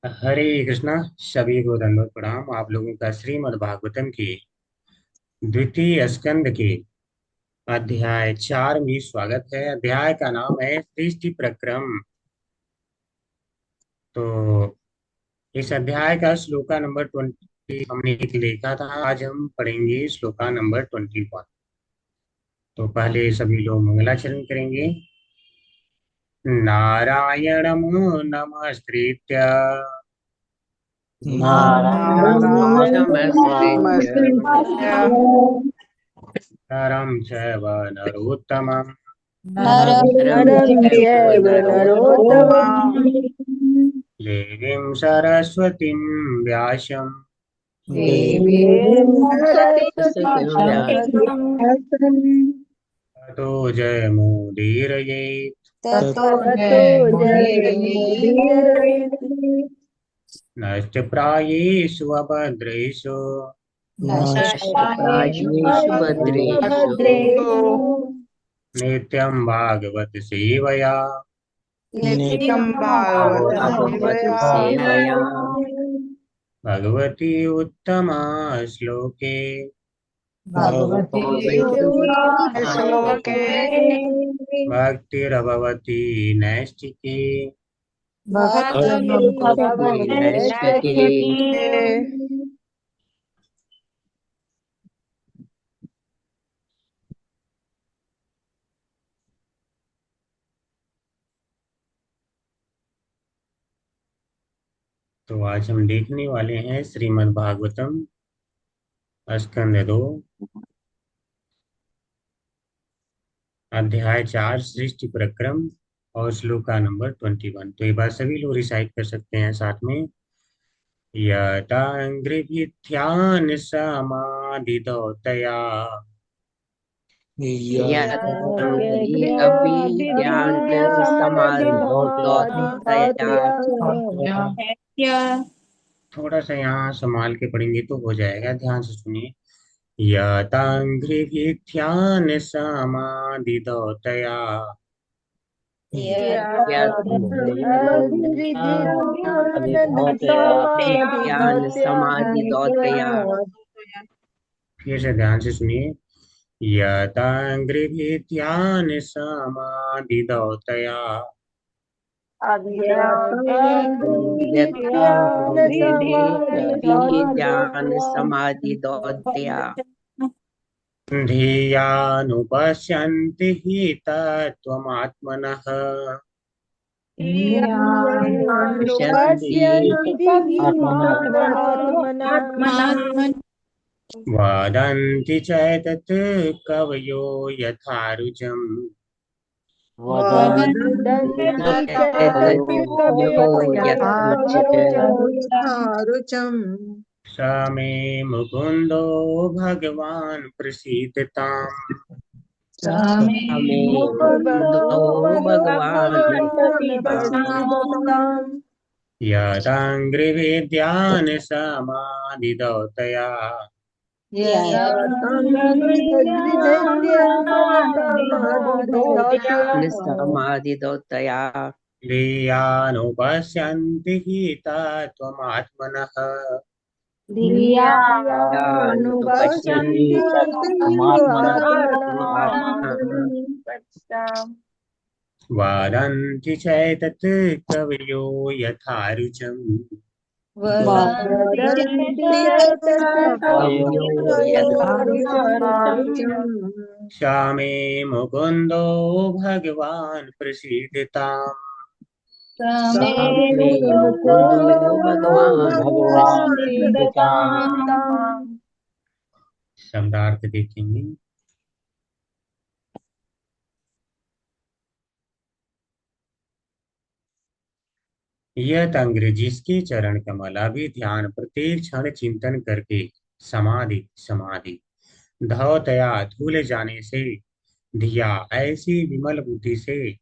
हरे कृष्णा। सभी को दंडवत प्रणाम। आप लोगों का श्रीमद् भागवतम की द्वितीय स्कंद के अध्याय 4 में स्वागत है। अध्याय का नाम है सृष्टि प्रक्रम। तो इस अध्याय का श्लोका नंबर 20 हमने लिखा था। आज हम पढ़ेंगे श्लोका नंबर 21। तो पहले सभी लोग मंगलाचरण करेंगे। नारायणं नमस्कृत्य नारायणं नमस्ते नमस्कृत्य नरं चैव नरोत्तमं नरं नरं चैव चैव नरोत्तमम् नरोत्तमम् देवीं सरस्वतीं व्यासं देवीं देवीं सरस्वतीं सरस्वतीं व्यासम् व्यासम् ततो जयमुदीरयेत् ततो ततो जयमुदीरये जयमुदीरये नष्टप्रायेषु अभद्रेषु नष्टप्रायेषु नष्टप्रायेषु भद्रेषु नित्यं भागवत सेवया नित्यं भागवत सेवया भगवती उत्तमा श्लोके भगवते श्लोके भक्तिरभवती नैष्टिकी भक्तिर्भवति नैष्ठिके। तो आज हम देखने वाले हैं श्रीमद् भागवतम स्कंद 2 अध्याय 4 सृष्टि प्रक्रम और श्लोका नंबर 21। तो ये बात सभी लोग रिसाइट कर सकते हैं साथ में। यतांग्रिभिध्यान समाधिदौतया यदि अभिज्ञान समाधितया थोड़ा सा यहाँ संभाल के पढ़ेंगे तो हो जाएगा। ध्यान से सुनिए। यतांग्रिभिध्यान समाधिदौतया ज्ञान समाधितया फिर से ध्यान से सुनिए। यतांग्रिभिध्यान समाधिदौतया यथा अभिज्ञान समाधितया धियानुपश्यन्ति हि तत्त्वमात्मनः पश्यन्ति वदन्ति चैतत् कवयो यथा रुचम् स मे मुकुन्दो भगवान् प्रसीदताम् हमे मुकुंदो भगवान यदाङ्घ्रिविद्यान् समाधिदौतया समाधितया धियानुपश्यन्ति हि तत्त्वमात्मनः पश्यन्ति वदन्ति चैतत् कवयो यथा रुचम् स मे मुकुन्दो भगवान् प्रसीदताम् हमे मुकुंदो भगवान शब्दार्थ देखेंगे। यह अंग्रेजी जिसके चरण कमल अभी ध्यान प्रत्येक क्षण चिंतन करके समाधि समाधि धौतया धूल जाने से धिया ऐसी विमल बुद्धि से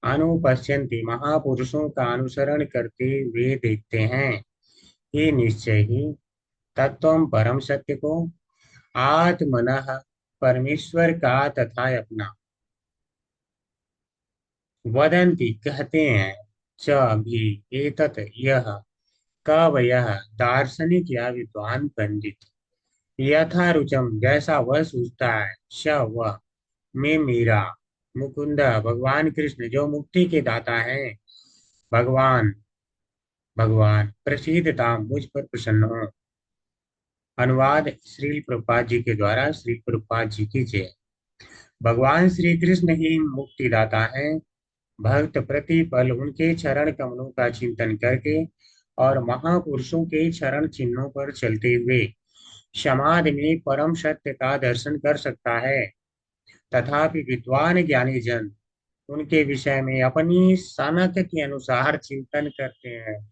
अनुपश्यन्ति महापुरुषों का अनुसरण करते वे देखते हैं। ये निश्चय ही तत्व परम सत्य को आत्मनः परमेश्वर का तथा अपना वदंती कहते हैं। च भी एतत यह कवयः दार्शनिक या विद्वान पंडित यथा रुचम जैसा वह सोचता है श वह में मीरा मुकुंद भगवान कृष्ण जो मुक्ति के दाता हैं भगवान भगवान प्रसीदता मुझ पर प्रसन्न हो। अनुवाद श्रील प्रभुपाद जी के द्वारा श्री प्रभुपाद जी की जय। भगवान श्री कृष्ण ही मुक्तिदाता हैं। भक्त प्रतिपल उनके चरण कमलों का चिंतन करके और महापुरुषों के चरण चिन्हों पर चलते हुए समाधि में परम सत्य का दर्शन कर सकता है। तथापि विद्वान ज्ञानी जन उनके विषय में अपनी सनक के अनुसार चिंतन करते हैं।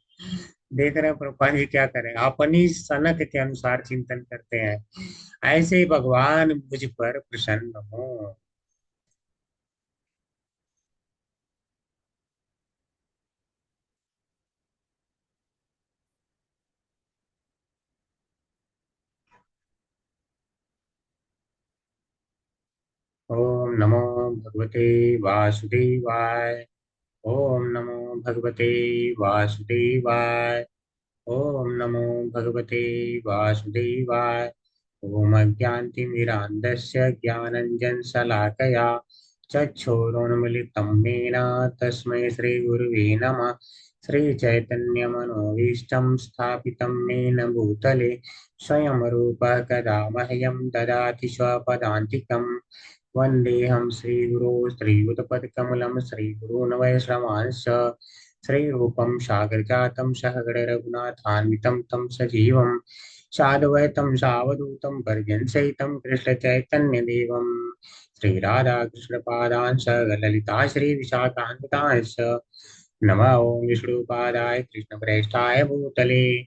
देख रहे हैं प्रभुपाद जी क्या करें, अपनी सनक के अनुसार चिंतन करते हैं। ऐसे भगवान मुझ पर प्रसन्न हो। ओम नमो भगवते वासुदेवाय। ओम नमो भगवते वासुदेवाय। ओम नमो भगवते वासुदेवाय। ओम अज्ञानतिमिरान्धस्य ज्ञानञ्जनशलाकया चक्षुरुन्मीलितं येन तस्मै श्रीगुरुवे नमः। श्रीचैतन्यमनोभीष्टं स्थापितं येन भूतले स्वयं रूपः कदा मह्यं ददाति स्वपदान्तिकम्। वन्देऽहं श्रीगुरो श्रीयुतपदकमलं श्रीगुरून् वैष्णवांश्च श्रीरूपं सागरजातं सहगण रघुनाथान्वितं तं सजीवं साद्वैतं सावधूतं पर्यंसहितं कृष्णचैतन्यदेवं श्रीराधाकृष्णपादान् ललिता श्रीविशाखान्वितांश्च नमः ॐ विष्णुपादाय कृष्णप्रेष्ठाय भूतले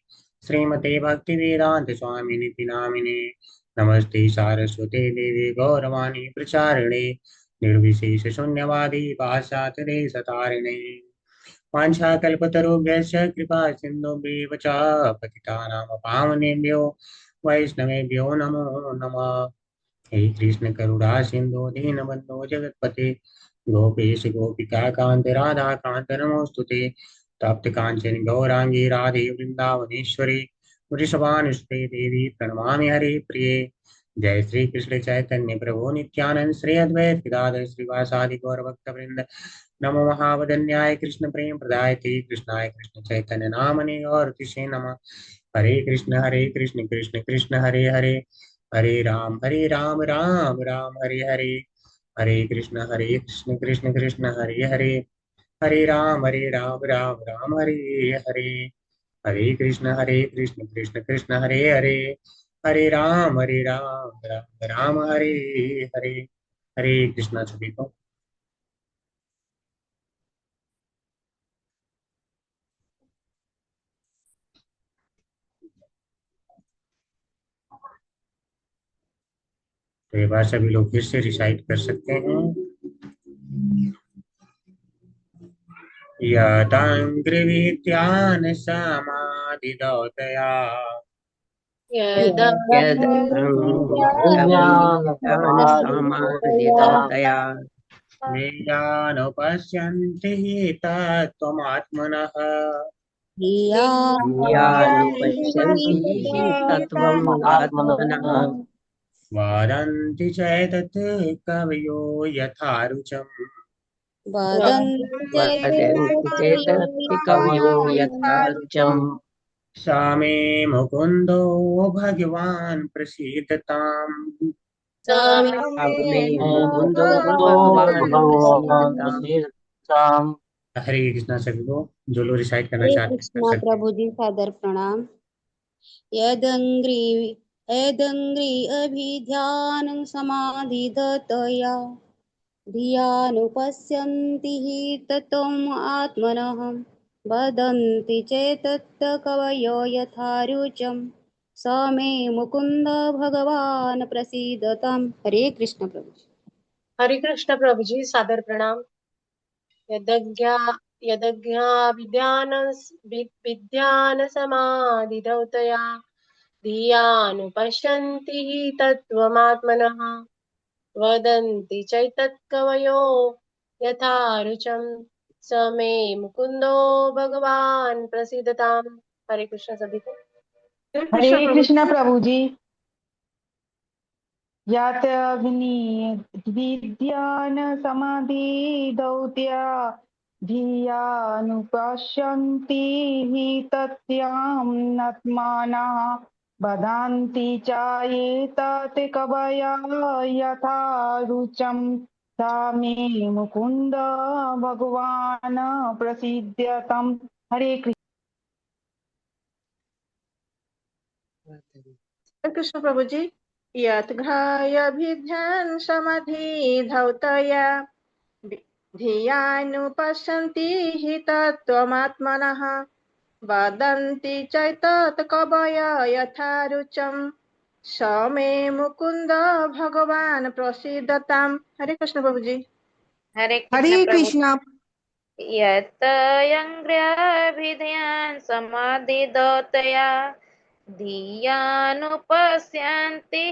श्रीमते भक्तिवेदान्त स्वामिनिति नामिने नमस्ते सारस्वते देवी गौरवाणी प्रचारिणे निर्विशेष शून्यवादी पाश्चात्य सतारिणे वाञ्छाकल्पतरुभ्यश्च कृपा सिन्धुभ्येव च पतितानां पावनेभ्यो वैष्णवेभ्यो नमो नमः। हे कृष्ण करुणा सिंधु दीनबंधो जगत्पते गोपेश गोपिका कांत राधा कांत नमोस्तुते तप्त कांचन गौरांगी राधे वृंदावनेश्वरी वृषभानुसुते देवी प्रणमामि हरे प्रिये। जय श्री कृष्ण चैतन्य प्रभु नित्यानंद श्री अद्वैत गदाधर श्रीवासादि गौर भक्त वृंद नमो महावदन्याय कृष्ण प्रेम प्रदायते कृष्णाय कृष्ण चैतन्य नामने और तिषे नमः। हरे कृष्ण कृष्ण कृष्ण हरे हरे हरे राम राम राम हरे हरे। हरे कृष्ण कृष्ण कृष्ण हरे हरे। हरे राम राम राम हरे हरे। हरे कृष्ण कृष्ण कृष्ण हरे हरे। हरे राम राम राम हरे हरे। हरे कृष्णा सभी को। तो ये बार सभी लोग फिर से रिसाइट कर सकते हैं। यदङ्घ्रिविद्यान् समाधिदौतया यदा यद् समाधिदौतया वेदानुपश्यन्ति हि तत्त्वमात्मनः यानुपश्यन्ति तत्त्वम् आत्मनः वदन्ति चेतत् कवयो यथा रुचम् वदन्ति चेतत् कवयो यथा रुचम् सा मे मुकुन्दो भगवान् प्रसीदताम्। मे मुकुन्दो भगवान् प्रसीदताम्। हरे कृष्णा सभी को। जो लोग रिसाइट करना हरे चाहते हैं कर कृष्णा सकते हैं। प्रभु जी सादर प्रणाम। यदंग्री यदंग्री अभिध्यान समाधिदतया धियानुपश्यन्ति हि तत्त्वम् आत्मनः वदन्ति चेतत् कवयो यथा रुचं स मे मुकुन्द भगवान् प्रसीदताम्। हरे कृष्ण प्रभु। हरे कृष्ण प्रभु जी सादर प्रणाम। यदज्ञा विद्यान समाधिदौतया धियानुपश्यन्ति हि तत्त्वमात्मनः वदन्ति चैतत्कवयो यथा रुचं स मे मुकुन्दो भगवान् प्रसीदताम्। हरे कृष्ण सभी को। हरे कृष्णा प्रभु जी। यात विद्यान समाधि दौत्या धियानुपश्यन्ति हि तस्यां नत्मानः वदन्ति चायेतत् कवया यथा रुचं सा मे मुकुन्द भगवान् प्रसीद्यताम्। हरे कृष्ण। हरे कृष्ण प्रभु जी। यद्घ्रायभिध्यान समाधि धौतया धियानुपश्यन्ति हि तत्त्वमात्मनः वदन्ति चैतत् कवय यथा रुचं स मे मुकुन्द भगवान् प्रसीदताम्। हरे कृष्ण प्रभु जी। हरे हरे प्रभु। कृष्णा। यत्तयङ्ग्र्याभिधयान् समाधिदौतया धियानुपश्यन्ति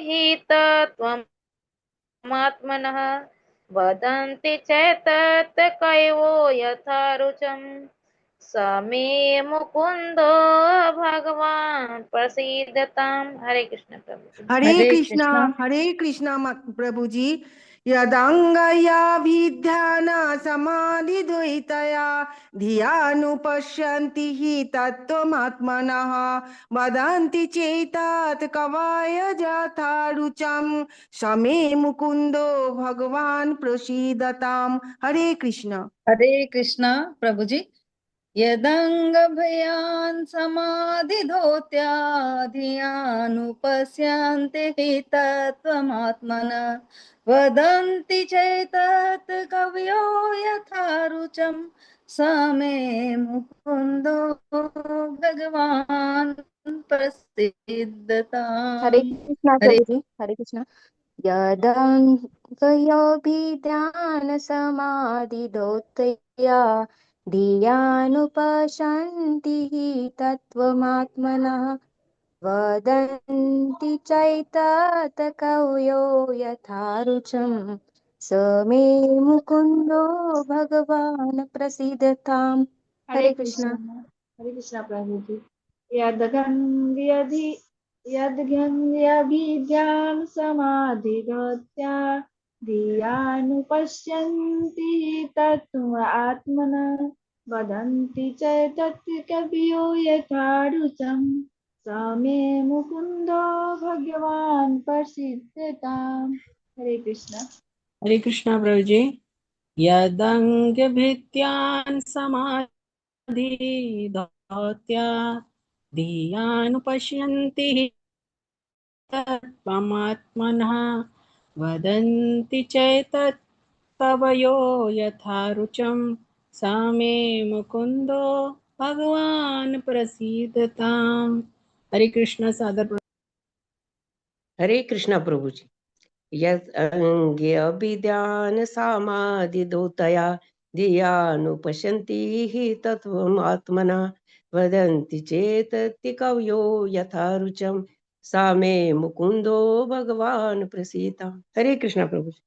हि तत्त्वमात्मनः वदन्ति चैतत् कयो यथा रुचं स मे मुकुन्दो भगवान् प्रसीदताम्। हरे कृष्ण प्रभु। हरे कृष्णा। हरे कृष्णा प्रभु जी। यदंगया विध्यान समाधि द्वैतया धियानुपश्यन्ति हि तत्त्वमात्मनः वदन्ति चेतत् कवय यथा रुचं स मे मुकुन्दो भगवान् प्रसीदताम्। हरे कृष्ण। हरे कृष्णा प्रभु जी। यदङ्गभयान् समाधिधोत्या धियानुपश्यन्ति हि तत्त्वमात्मनः वदन्ति चैतत् कवयो यथा रुचं स मे मुकुन्दो भगवान् हरे प्रसीदताम्। कृष्णा हरे प्रभु जी। हरे कृष्णा। यदङ्गयोभिध्यानसमाधिदौत्तया धियानुपशन्ति हि तत्त्वमात्मनः वदन्ति चैतत् कवयो यथा रुचं स मे मुकुन्दो भगवान् प्रसीदताम्। हरे कृष्णा। हरे कृष्णा प्रभु जी। यद्गन्द्यभिध्यान समाधिगत्या धियानुपश्यन्ति तत्त्वमात्मनः वदन्ति चैतत् कवयो यथा रुचं स मे मुकुन्दो भगवान् प्रसीदताम्। हरे कृष्णा। हरे कृष्णा प्रभु जी। यदङ्गभृत्यान् समाधिधौत्या धियानुपश्यन्ति हि तत्त्वमात्मनः वदन्ति चैतत् कवयो यथा रुचं सा मे मुकुन्दो भगवान् प्रसीदताम्। हरे कृष्ण सादर। हरे कृष्णा प्रभु जी। यद् समाधिदौतया धियानुपश्यन्ति हि तत्त्वमात्मनः वदन्ति चेतत् कवयो यथा रुचं सा मे मुकुन्दो भगवान् प्रसीदताम्। हरे कृष्णा प्रभु जी।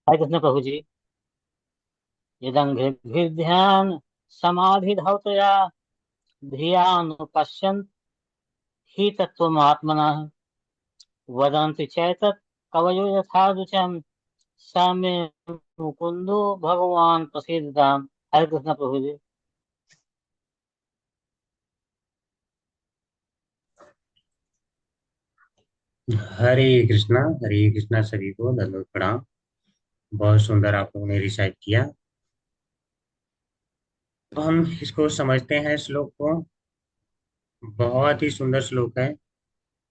हरे कृष्ण प्रभु जी। यदङ्घ्रिर्ध्यान समाधिधौतया धियानुपश्यन् हि तत्त्वमात्मनः वदन्ति चैतत् कवयो यथा रुचं स मे मुकुन्दो भगवान् प्रसीदताम्। हरे कृष्ण प्रभु जी। हरे कृष्णा सभी को दंडवत प्रणाम। बहुत सुंदर आप लोगों ने रिसाइट किया। तो हम इसको समझते हैं, श्लोक को। बहुत ही सुंदर श्लोक है।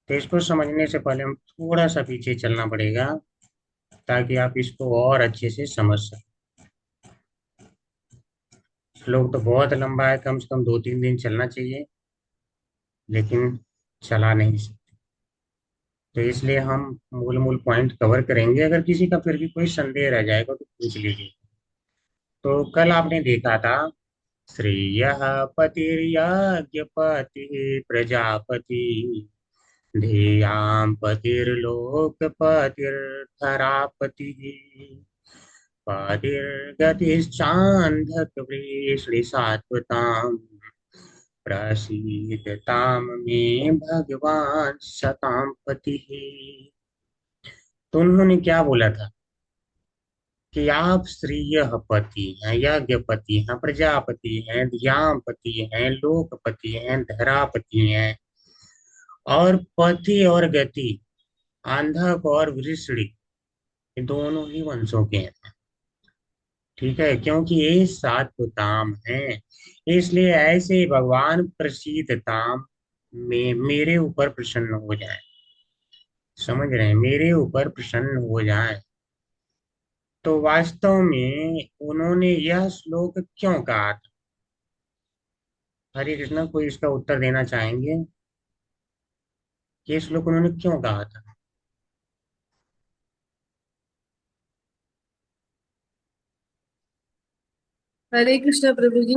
तो इसको समझने से पहले हम थोड़ा सा पीछे चलना पड़ेगा ताकि आप इसको और अच्छे से समझ सकें। श्लोक तो बहुत लंबा है, कम से कम 2-3 दिन चलना चाहिए, लेकिन चला नहीं सकते। तो इसलिए हम मूल मूल पॉइंट कवर करेंगे। अगर किसी का फिर भी कोई संदेह रह जाएगा तो पूछ लीजिए। तो कल आपने देखा था, श्रेयः पतिर्यज्ञपतिः प्रजापति ध्येयां पतिर्लोकपतिर्धरापतिः पादिर्गतिश्चान्धकवृष्णिसात्वताम् प्रसीदतां मे भगवान सतां पतिः। तो उन्होंने क्या बोला था कि आप श्रेय पति हैं, यज्ञपति हैं, प्रजापति हैं, ध्यानपति हैं, लोकपति हैं, धरापति हैं, और पति और गति अंधक और वृषणी ये दोनों ही वंशों के हैं। ठीक है, क्योंकि ये सात्वताम है, इसलिए ऐसे भगवान प्रसीदताम में मेरे ऊपर प्रसन्न हो जाए। समझ रहे हैं, मेरे ऊपर प्रसन्न हो जाए। तो वास्तव में उन्होंने यह श्लोक क्यों कहा था? हरे कृष्णा, कोई इसका उत्तर देना चाहेंगे? ये श्लोक उन्होंने क्यों कहा था? हरे कृष्ण प्रभु जी।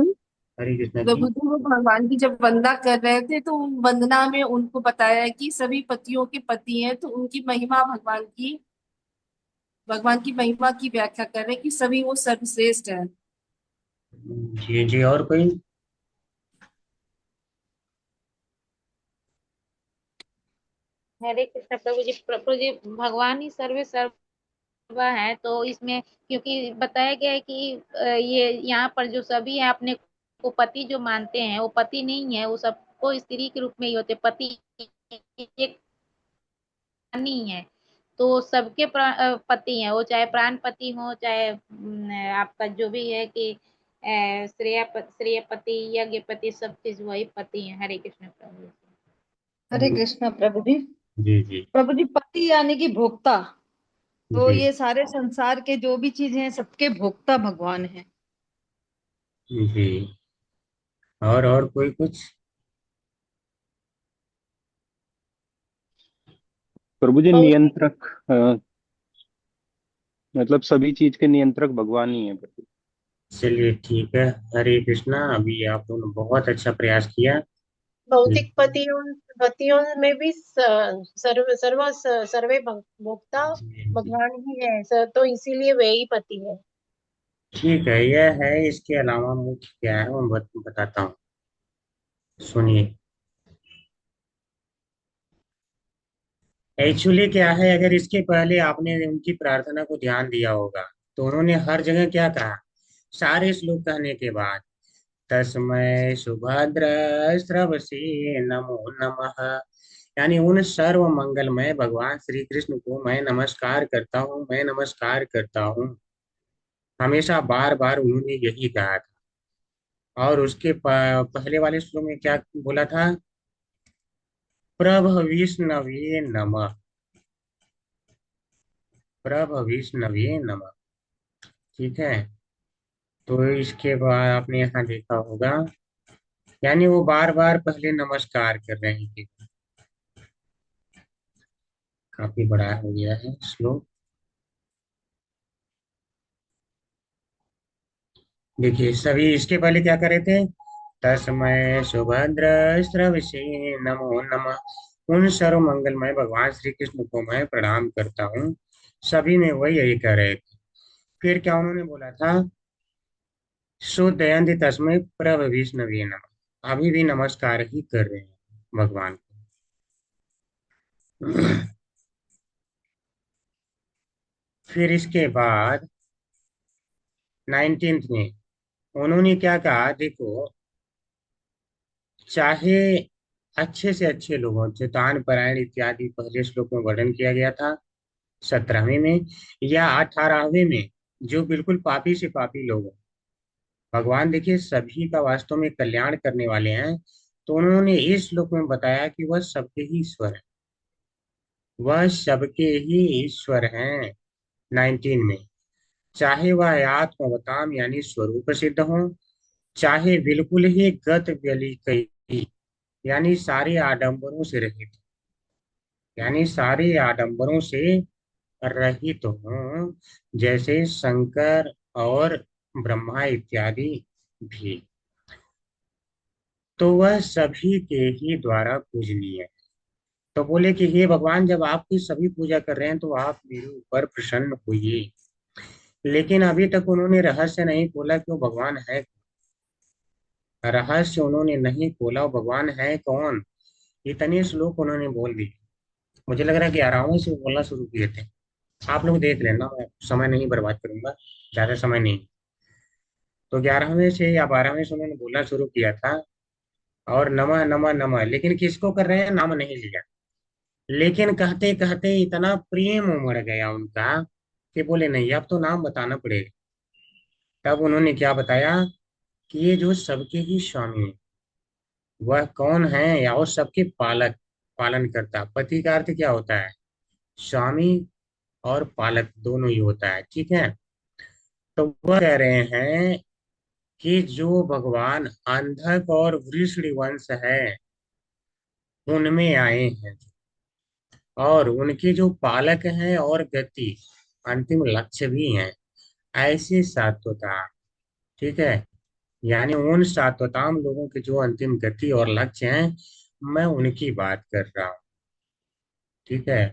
हरे कृष्णा जी। प्रभु जी वो भगवान की जब वंदना कर रहे थे तो वंदना में उनको बताया कि सभी पतियों के पति हैं, तो उनकी महिमा भगवान की महिमा की व्याख्या कर रहे हैं कि सभी वो सर्वश्रेष्ठ है। जी जी, और कोई? हरे कृष्ण प्रभु जी भगवान ही सर्वे सर्वा है। तो इसमें क्योंकि बताया गया है कि ये यहाँ पर जो सभी है अपने को पति जो मानते हैं वो पति नहीं है, वो सबको स्त्री के रूप में ही होते। पति एक नहीं है, तो सबके पति हैं, वो चाहे प्राण पति हो, चाहे आपका जो भी है कि श्रेय पति, यज्ञ पति, सब चीज वही पति है। हरे कृष्ण प्रभु जी। हरे कृष्ण प्रभु जी। जी जी प्रभु जी पति यानी कि भोक्ता, तो जी ये सारे संसार के जो भी चीजें हैं सबके भोक्ता भगवान हैं। जी। और कोई कुछ? प्रभु जी बहुत नियंत्रक मतलब सभी चीज के नियंत्रक भगवान ही है प्रभु। चलिए ठीक है, हरे कृष्णा। अभी आप लोगों ने बहुत अच्छा प्रयास किया। भौतिक पतियों में भी सर्वे भोक्ता भगवान ही है तो इसीलिए वे ही पति है। ठीक है, यह है। इसके अलावा मुख्य क्या है मैं बताता हूँ, सुनिए। एक्चुअली क्या है, अगर इसके पहले आपने उनकी प्रार्थना को ध्यान दिया होगा तो उन्होंने हर जगह क्या कहा, सारे श्लोक कहने के बाद, तस्मै सुभद्र स्रवसे नमो नमः, यानी उन सर्व मंगलमय भगवान श्री कृष्ण को मैं नमस्कार करता हूँ, मैं नमस्कार करता हूँ। हमेशा बार बार उन्होंने यही कहा था। और उसके पहले वाले श्लोक में क्या बोला था, प्रभ विष्णवे नमः, प्रभ विष्णवे नमः। ठीक है, तो इसके बाद आपने यहाँ देखा होगा, यानी वो बार बार पहले नमस्कार कर रहे थे। काफी बड़ा हो गया है श्लोक। देखिए, सभी इसके पहले क्या करे थे, तस्मै सुभद्र स्रवसे नमो नमः, उन सर्व मंगलमय भगवान श्री कृष्ण को मैं प्रणाम करता हूँ। सभी में वही यही कह रहे थे। फिर क्या उन्होंने बोला था, शुद्धयंति तस्मै प्रभ विष्णवे नमः, अभी भी नमस्कार ही कर रहे हैं भगवान को। फिर इसके बाद 19th में उन्होंने क्या कहा, देखो, चाहे अच्छे से अच्छे लोगों, चेतान परायण इत्यादि पहले श्लोक में वर्णन किया गया था 17वें में, या 18वें में, जो बिल्कुल पापी से पापी लोग हैं, भगवान देखिए सभी का वास्तव में कल्याण करने वाले हैं। तो उन्होंने इस श्लोक में बताया कि वह सबके ही ईश्वर है, वह सबके ही ईश्वर हैं। 19 में, चाहे वह आत्मवताम यानी स्वरूप सिद्ध हो, चाहे बिल्कुल ही गत व्यली कही, यानी सारे आडंबरों से रहित, यानी सारे आडंबरों से रहित हो, जैसे शंकर और ब्रह्मा इत्यादि भी, तो वह सभी के ही द्वारा पूजनीय है। तो बोले कि हे भगवान, जब आपकी सभी पूजा कर रहे हैं तो आप मेरे ऊपर प्रसन्न होइए। लेकिन अभी तक उन्होंने रहस्य नहीं खोला कि वो भगवान है। रहस्य उन्होंने नहीं खोला वो भगवान है कौन। इतने श्लोक उन्होंने बोल दिए। मुझे लग रहा है 11वें से बोलना शुरू किए थे। आप लोग देख लेना, मैं समय नहीं बर्बाद करूंगा, ज्यादा समय नहीं। तो 11वें से या 12वें से उन्होंने बोलना शुरू किया था। और नमः नमः नमः, लेकिन किसको कर रहे हैं, नाम नहीं लिया। लेकिन कहते कहते इतना प्रेम उमड़ गया उनका कि बोले नहीं अब तो नाम बताना पड़ेगा। तब उन्होंने क्या बताया कि ये जो सबके ही स्वामी है, वह कौन है, या वो सबके पालक, पालन करता। पति का अर्थ क्या होता है, स्वामी और पालक दोनों ही होता है, ठीक है। तो वह कह रहे हैं कि जो भगवान अंधक और वृषण वंश है उनमें आए हैं, और उनके जो पालक हैं और गति अंतिम लक्ष्य भी हैं, ऐसे सात्वता, ठीक है। यानी उन सात्वताम लोगों के जो अंतिम गति और लक्ष्य हैं, मैं उनकी बात कर रहा हूँ, ठीक है।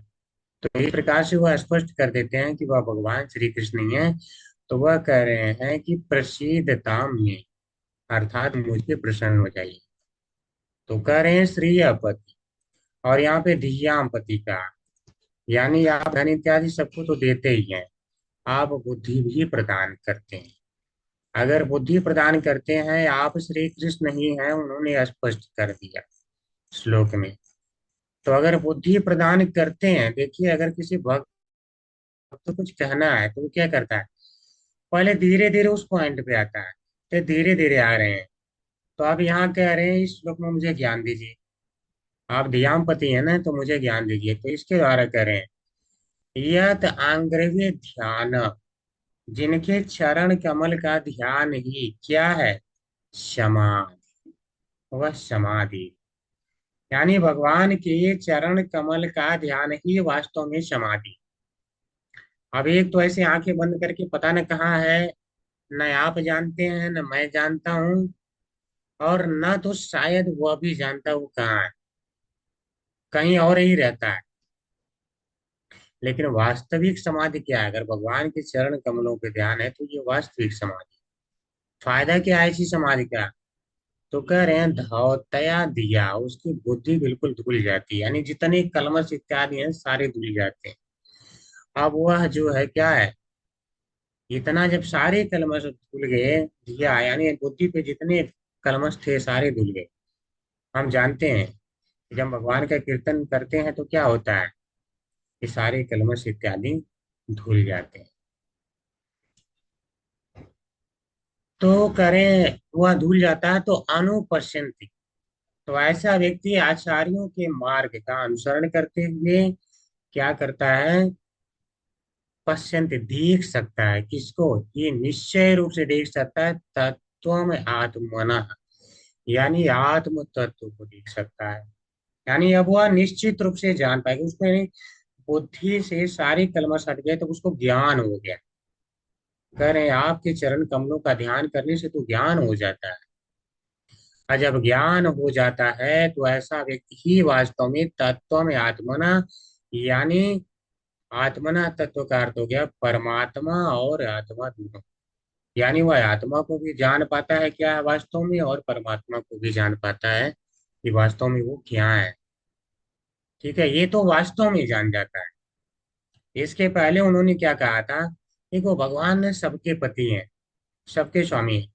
तो इस प्रकार से वह स्पष्ट कर देते हैं कि वह भगवान श्री कृष्ण ही है। तो वह कह रहे हैं कि प्रसीदताम में, अर्थात मुझ पे प्रसन्न हो जाइए। तो कह रहे हैं श्रीयपति, और यहाँ पे धियाम पति का, यानी आप धन इत्यादि सबको तो देते ही हैं, आप बुद्धि भी प्रदान करते हैं। अगर बुद्धि प्रदान करते हैं, आप श्री कृष्ण ही हैं, उन्होंने स्पष्ट कर दिया श्लोक में। तो अगर बुद्धि प्रदान करते हैं, देखिए अगर किसी भक्त को कुछ कहना है तो वो क्या करता है, पहले धीरे धीरे उस पॉइंट पे आता है। तो धीरे धीरे आ रहे हैं। तो आप यहाँ कह रहे हैं इस श्लोक में मुझे ज्ञान दीजिए, आप ध्यानपति है ना, तो मुझे ज्ञान दीजिए। तो इसके द्वारा कह रहे हैं यत आंग्रव्य ध्यान, जिनके चरण कमल का ध्यान ही क्या है, समाधि, वह समाधि। यानी भगवान के चरण कमल का ध्यान ही वास्तव में समाधि। अब एक तो ऐसे आंखें बंद करके पता न कहाँ है, न आप जानते हैं न मैं जानता हूँ, और न तो शायद वह भी जानता वो कहाँ है, कहीं और ही रहता है। लेकिन वास्तविक समाधि क्या है, अगर भगवान के चरण कमलों पे ध्यान है तो ये वास्तविक समाधि। फायदा क्या है इसी समाधि का, तो कह रहे हैं धौतया दिया, उसकी बुद्धि बिल्कुल धुल जाती है, यानी जितने कलमश इत्यादि हैं सारे धुल जाते हैं। अब वह जो है क्या है, इतना जब सारे कलमश धुल गए, दिया यानी बुद्धि पे जितने कलमश थे सारे धुल गए। हम जानते हैं कि जब भगवान का कीर्तन करते हैं तो क्या होता है, ये सारे कलमश इत्यादि धुल जाते हैं। तो करें वह धुल जाता है तो अनुपश्यंति, तो ऐसा व्यक्ति आचार्यों के मार्ग का अनुसरण करते हुए क्या करता है, पश्यंत देख सकता है। किसको, ये निश्चय रूप से देख सकता है, तत्व में आत्मना, यानी आत्म तत्व को देख सकता है। यानी अब वह निश्चित रूप से जान पाएगा, उसको बुद्धि से सारी कलमश हट गए तो उसको ज्ञान हो गया। कह रहे हैं आपके चरण कमलों का ध्यान करने से तो ज्ञान हो जाता है, और जब ज्ञान हो जाता है तो ऐसा व्यक्ति ही वास्तव में तत्व में आत्मना, यानी आत्मना तत्व का अर्थ हो गया परमात्मा और आत्मा दोनों। यानी वह आत्मा को भी जान पाता है क्या है वास्तव में, और परमात्मा को भी जान पाता है कि वास्तव में वो क्या है, ठीक है। ये तो वास्तव में जान जाता है। इसके पहले उन्होंने क्या कहा था, देखो भगवान ने सबके पति हैं, सबके स्वामी हैं।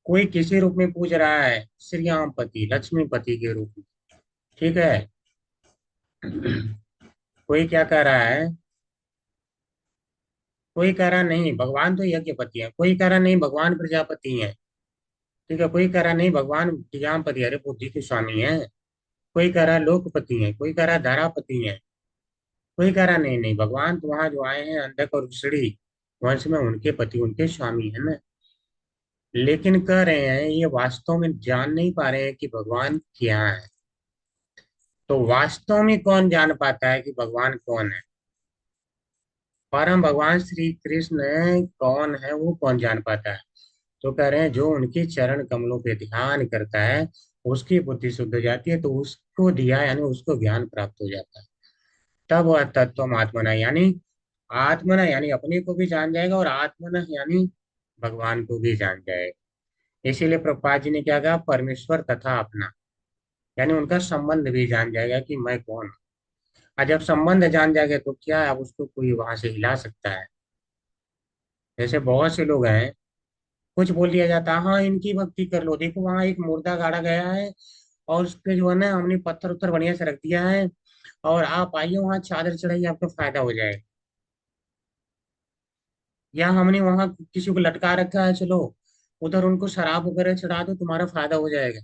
कोई किसी रूप में पूज रहा है, श्री राम पति, लक्ष्मी पति के रूप में, ठीक है। कोई क्या कह रहा है, कोई कह रहा नहीं भगवान तो यज्ञपति है, कोई कह रहा नहीं भगवान प्रजापति है, ठीक है। कोई कह रहा नहीं भगवान प्रजापति अरे बुद्धि के स्वामी है। कोई कह रहा लोकपति है, कोई कह रहा धारापति है, कोई कह रहा नहीं नहीं भगवान तो वहां जो आए हैं अंधक और श्री वंश में उनके पति उनके स्वामी है ना। लेकिन कह रहे हैं ये वास्तव में जान नहीं पा रहे हैं कि भगवान क्या है। तो वास्तव में कौन जान पाता है कि भगवान कौन है, परम भगवान श्री कृष्ण कौन है, वो कौन जान पाता है। तो कह रहे हैं जो उनके चरण कमलों पे ध्यान करता है उसकी बुद्धि शुद्ध हो जाती है, तो उसको दिया यानी उसको ज्ञान प्राप्त हो जाता है। तब वह तत्व आत्मना, यानी आत्मना यानी अपने को भी जान जाएगा, और आत्मना यानी भगवान को भी जान जाएगा। इसीलिए प्रभुपाद जी ने क्या कहा, परमेश्वर तथा अपना, यानी उनका संबंध भी जान जाएगा कि मैं कौन हूँ। और जब संबंध जान जाएगा तो क्या है, अब उसको कोई वहां से हिला सकता है? जैसे बहुत से लोग हैं, कुछ बोल दिया जाता है, हाँ इनकी भक्ति कर लो, देखो वहां एक मुर्दा गाड़ा गया है और उस पे जो है ना हमने पत्थर उत्थर बढ़िया से रख दिया है, और आप आइए वहां चादर चढ़ाइए, आपका फायदा हो जाएगा। या हमने वहां किसी को लटका रखा है, चलो उधर उनको शराब वगैरह चढ़ा दो, तुम्हारा फायदा हो जाएगा।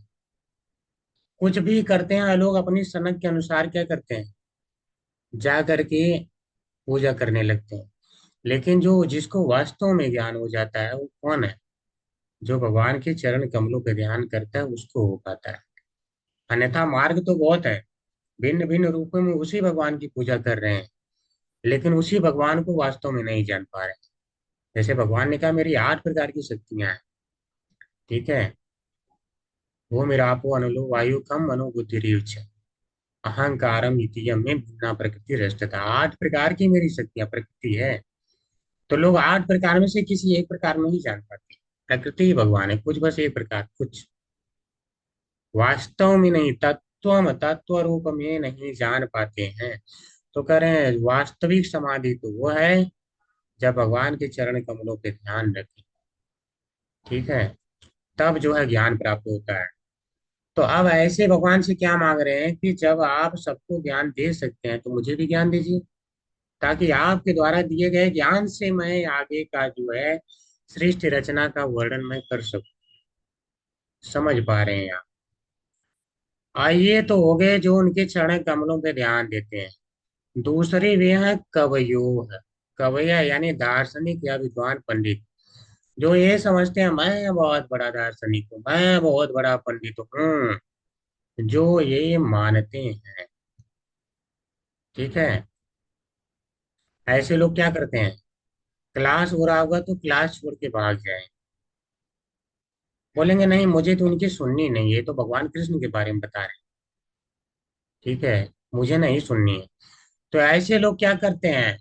कुछ भी करते हैं लोग अपनी सनक के अनुसार, क्या करते हैं, जा करके पूजा करने लगते हैं। लेकिन जो जिसको वास्तव में ज्ञान हो जाता है वो कौन है? जो भगवान के चरण कमलों पे ध्यान करता है उसको हो पाता है। अन्यथा मार्ग तो बहुत है, भिन्न भिन्न रूपों में उसी भगवान की पूजा कर रहे हैं, लेकिन उसी भगवान को वास्तव में नहीं जान पा रहे। जैसे भगवान ने कहा मेरी 8 प्रकार की शक्तियां हैं, ठीक है, वो मेरा आपो अनुलो वायु कम मनोबुद्धि उच्च अहंकारम इतियम में भिन्ना प्रकृति रष्टता। 8 प्रकार की मेरी शक्तियां प्रकृति है। तो लोग 8 प्रकार में से किसी एक प्रकार में ही जान पाते हैं। प्रकृति ही भगवान है, कुछ बस एक प्रकार, कुछ वास्तव में नहीं, तत्व रूप में नहीं जान पाते हैं। तो कह रहे हैं वास्तविक समाधि तो वो है जब भगवान के चरण कमलों पे ध्यान रखें, ठीक है, तब जो है ज्ञान प्राप्त होता है। तो अब ऐसे भगवान से क्या मांग रहे हैं कि जब आप सबको ज्ञान दे सकते हैं तो मुझे भी ज्ञान दीजिए, ताकि आपके द्वारा दिए गए ज्ञान से मैं आगे का जो है सृष्टि रचना का वर्णन मैं कर सकूं। समझ पा रहे हैं आप? आइए, तो हो गए जो उनके चरण कमलों पे ध्यान देते हैं। दूसरे वे हैं कवयोः। कवया यानी दार्शनिक या विद्वान पंडित, जो ये समझते हैं मैं बहुत बड़ा दार्शनिक हूँ, मैं बहुत बड़ा पंडित हूँ, जो ये मानते हैं, ठीक है। ऐसे लोग क्या करते हैं, क्लास हो रहा होगा तो क्लास छोड़ के भाग जाए, बोलेंगे नहीं मुझे तो उनकी सुननी नहीं, ये तो भगवान कृष्ण के बारे में बता रहे हैं, ठीक है, मुझे नहीं सुननी है। तो ऐसे लोग क्या करते हैं,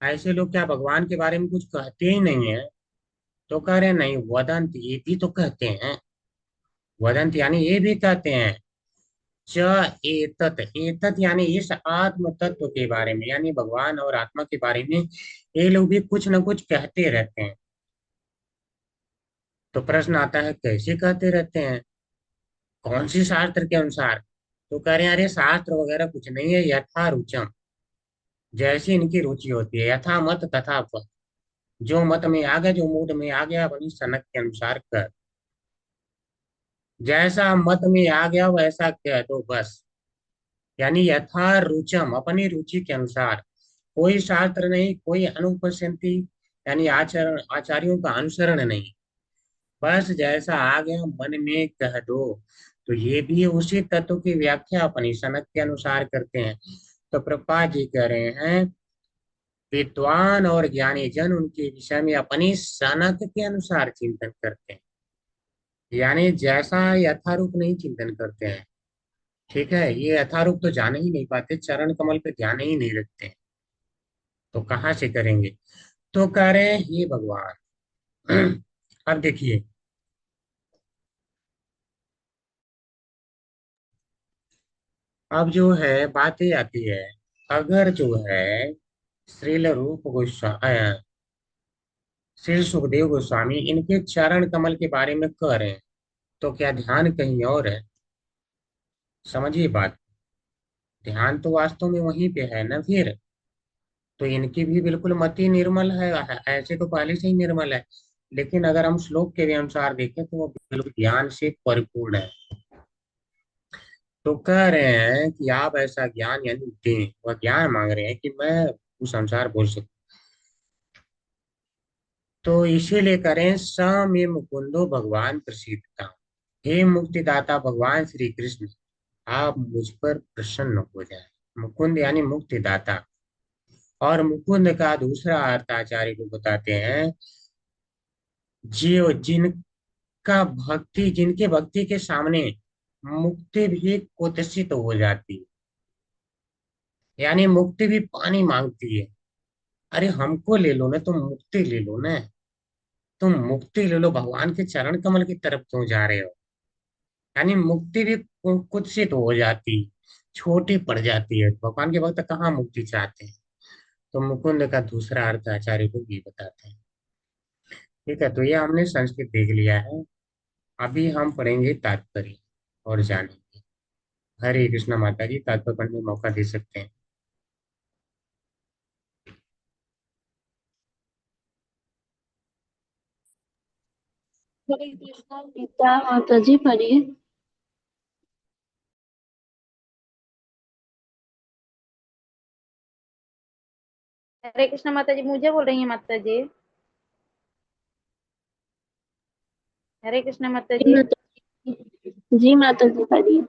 ऐसे लोग क्या भगवान के बारे में कुछ कहते ही नहीं है, तो कह रहे हैं नहीं वदंत, ये भी तो कहते हैं, वदंत यानी ये भी कहते हैं, च एतत, एतत यानी इस आत्म तत्व के बारे में, यानी भगवान और आत्मा के बारे में ये लोग भी कुछ ना कुछ कहते रहते हैं। तो प्रश्न आता है कैसे कहते रहते हैं, कौन सी शास्त्र के अनुसार? तो कह रहे हैं अरे शास्त्र वगैरह कुछ नहीं है, यथा रुचम, जैसी इनकी रुचि होती है, यथा मत तथा पथ, जो मत में आ गया, जो मूड में आ गया अपनी सनक के अनुसार कर, जैसा मत में आ गया वैसा कह दो बस। यानी यथा रुचम, अपनी रुचि के अनुसार, कोई शास्त्र नहीं, कोई अनुपस्थिति यानी आचरण, आचार्यों का अनुसरण नहीं, बस जैसा आ गया मन में कह दो। तो ये भी उसी तत्व की व्याख्या अपनी सनक के अनुसार करते हैं। तो प्रभुपाद जी कह रहे हैं विद्वान और ज्ञानी जन उनके विषय में अपनी सनक के अनुसार चिंतन करते हैं, यानी जैसा यथारूप नहीं चिंतन करते हैं, ठीक है, ये यथारूप तो जान ही नहीं पाते, चरण कमल पे ध्यान ही नहीं रखते हैं, तो कहाँ से करेंगे? तो कह रहे हैं ये भगवान अब देखिए, अब जो है बातें आती है, अगर जो है श्रील रूप गोस्वामी, श्री सुखदेव गोस्वामी इनके चरण कमल के बारे में कह रहे हैं, तो क्या ध्यान कहीं और है? समझिए बात, ध्यान तो वास्तव में वहीं पे है ना फिर। तो इनकी भी बिल्कुल मति निर्मल है, ऐसे तो पहले से ही निर्मल है, लेकिन अगर हम श्लोक के भी अनुसार देखें तो वो बिल्कुल ज्ञान से परिपूर्ण है। तो कह रहे हैं कि आप ऐसा ज्ञान यानी दें, वह ज्ञान मांग रहे हैं कि मैं उस अनुसार बोल सकूं। तो इसीलिए करें स में मुकुंदो भगवान प्रसीदता, हे मुक्तिदाता भगवान श्री कृष्ण, आप मुझ पर प्रसन्न हो जाए। मुकुंद यानी मुक्तिदाता, और मुकुंद का दूसरा अर्थ आचार्य को बताते हैं जीव जिनका भक्ति, जिनके भक्ति के सामने मुक्ति भी कुत्सित हो जाती है, यानी मुक्ति भी पानी मांगती है, अरे हमको ले लो ना, तुम मुक्ति ले लो ना। तुम मुक्ति ले लो, भगवान के चरण कमल की तरफ क्यों जा रहे हो? यानी मुक्ति भी कुत्सित हो जाती, छोटी पड़ जाती है। भगवान के भक्त कहाँ मुक्ति चाहते हैं? तो मुकुंद का दूसरा अर्थ आचार्य को ये बताते हैं। ठीक है, तो ये हमने संस्कृत देख लिया है। अभी हम पढ़ेंगे तात्पर्य और जानेंगे। हरे कृष्णा। माता जी तात्पर्य पढ़ने का मौका दे सकते हैं? हरे कृष्णा गीता माता जी पढ़िए। हरे कृष्णा माता जी, मुझे बोल रही हैं माता जी? हरे कृष्णा माता जी। जी माता जी पढ़िए।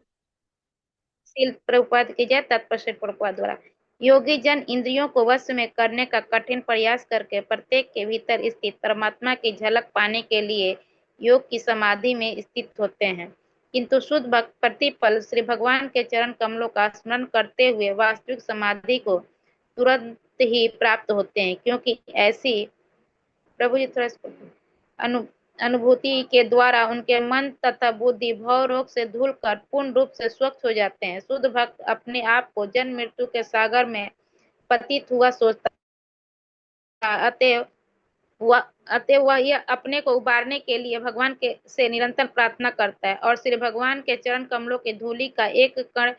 शील प्रभुपाद की जय। तत्पर श्री प्रभुपाद द्वारा। योगी जन इंद्रियों को वश में करने का कठिन प्रयास करके प्रत्येक के भीतर स्थित परमात्मा की झलक पाने के लिए योग की समाधि में स्थित होते हैं, किंतु शुद्ध भक्त प्रतिपल श्री भगवान के चरण कमलों का स्मरण करते हुए वास्तविक समाधि को तुरंत ही प्राप्त होते हैं, क्योंकि ऐसी प्रभु जी थोड़ा अनु अनुभूति के द्वारा उनके मन तथा बुद्धि भव रोग से धुल कर पूर्ण रूप से स्वच्छ हो जाते हैं। शुद्ध भक्त अपने आप को जन्म मृत्यु के सागर में पतित हुआ सोचता है, अतएव वह यह अपने को उबारने के लिए भगवान के से निरंतर प्रार्थना करता है और श्री भगवान के चरण कमलों की धूलि का एक कण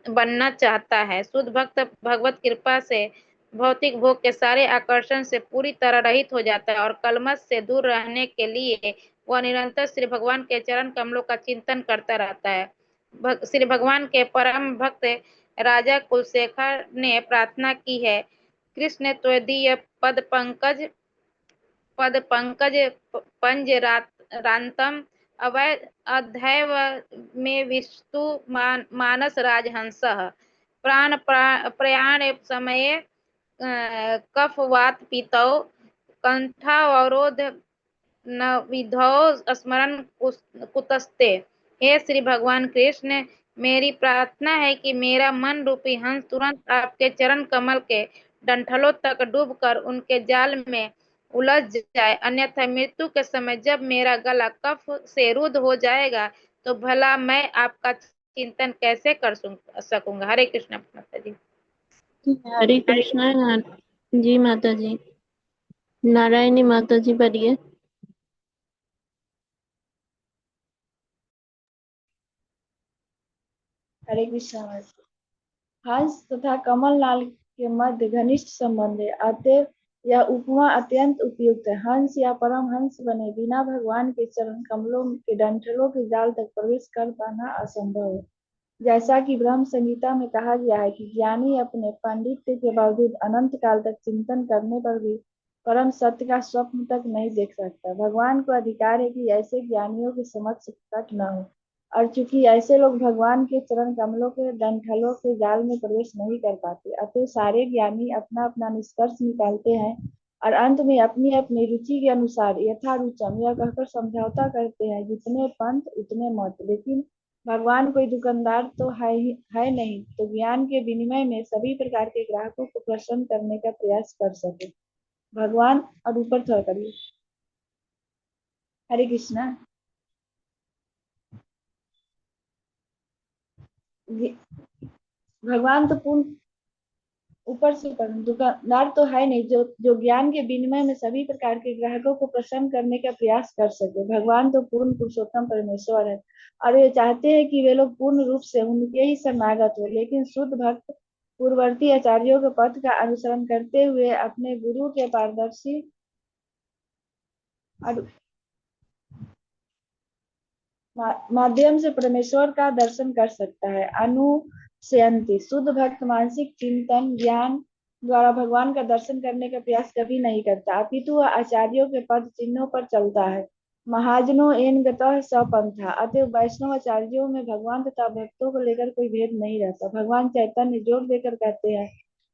बनना चाहता है। शुद्ध भक्त भगवत कृपा से भौतिक भोग के सारे आकर्षण से पूरी तरह रहित हो जाता है और कलमश से दूर रहने के लिए वह निरंतर श्री भगवान के चरण कमलों का चिंतन करता रहता है। श्री भगवान के परम भक्त राजा कुलशेखर ने प्रार्थना की है, कृष्ण त्वदीय पद पंकज पंज रातम अधैव में विष्णु मानस राजहंस प्रयाण समय कफवात पीतौ कंठावरोध न विधौ स्मरण कुतस्ते। हे श्री भगवान कृष्ण, मेरी प्रार्थना है कि मेरा मन रूपी हंस तुरंत आपके चरण कमल के डंठलों तक डूबकर उनके जाल में उलझ जाए, अन्यथा मृत्यु के समय जब मेरा गला कफ से रुद्ध हो जाएगा तो भला मैं आपका चिंतन कैसे कर सकूंगा। हरे कृष्ण माता जी। हरे कृष्णा जी माता जी। नारायणी माता जी पढ़िए। हरे कृष्णा। हंस तथा कमल लाल के मध्य घनिष्ठ संबंध है, अतएव यह उपमा अत्यंत उपयुक्त है। हंस या परम हंस बने बिना भगवान के चरण कमलों के डंठलों के जाल तक प्रवेश कर पाना असंभव है। जैसा कि ब्रह्म संहिता में कहा गया है कि ज्ञानी अपने पांडित्य के बावजूद अनंत काल तक चिंतन करने पर भी परम सत्य का स्वप्न तक नहीं देख सकता। भगवान को अधिकार है कि ऐसे ज्ञानियों के समक्ष कट न हो, और चूंकि ऐसे लोग भगवान के चरण कमलों के डंठलों के जाल में प्रवेश नहीं कर पाते, अतः सारे ज्ञानी अपना अपना निष्कर्ष निकालते हैं और अंत में अपनी अपनी रुचि के अनुसार यथा रुचम यह कहकर समझौता करते हैं, जितने पंथ उतने मत। लेकिन भगवान कोई दुकानदार तो है नहीं, तो ज्ञान के विनिमय में सभी प्रकार के ग्राहकों को प्रसन्न करने का प्रयास कर सके। भगवान और ऊपर थोड़ा करिए। हरे कृष्णा। भगवान तो पूर्ण ऊपर से दुकानदार तो है नहीं, जो ज्ञान के विनिमय में सभी प्रकार के ग्राहकों को प्रसन्न करने का प्रयास कर सके। भगवान तो पूर्ण पुरुषोत्तम परमेश्वर है और वे चाहते हैं कि वे लोग पूर्ण रूप से उनके ही शरणागत हो। लेकिन शुद्ध भक्त पूर्ववर्ती आचार्यों के पथ का अनुसरण करते हुए अपने गुरु के पारदर्शी और माध्यम से परमेश्वर का दर्शन कर सकता है। अनुशयंती। शुद्ध भक्त मानसिक चिंतन ज्ञान द्वारा भगवान का दर्शन करने का प्रयास कभी नहीं करता, अपितु वह आचार्यों के पद चिन्हों पर चलता है। महाजनो एन गतः सपंथा। अतः वैष्णव आचार्यों में भगवान तथा भक्तों को लेकर कोई भेद नहीं रहता। भगवान चैतन्य जोर देकर कहते हैं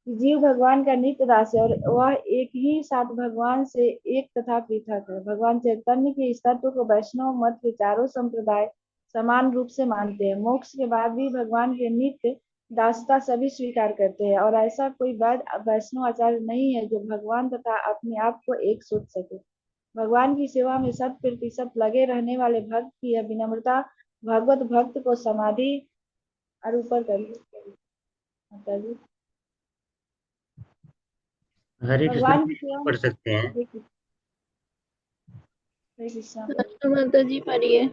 कि जीव भगवान का नित्य दास है और वह एक ही साथ भगवान से एक तथा पृथक है। भगवान चैतन्य के इस तत्व को वैष्णव मत के चारों संप्रदाय समान रूप से मानते हैं। मोक्ष के बाद भी भगवान के नित्य दासता सभी स्वीकार करते हैं और ऐसा कोई वैष्णव आचार्य नहीं है जो भगवान तथा अपने आप को एक सोच सके। भगवान की सेवा में 100% लगे रहने वाले भक्त की यह विनम्रता भगवत भक्त को समाधि और ऊपर करिए माता जी। हरे कृष्णा भगवान की जी सेवा में पढ़ सकते हैं। हरे कृष्णा कृष्ण माता जी पढ़िए।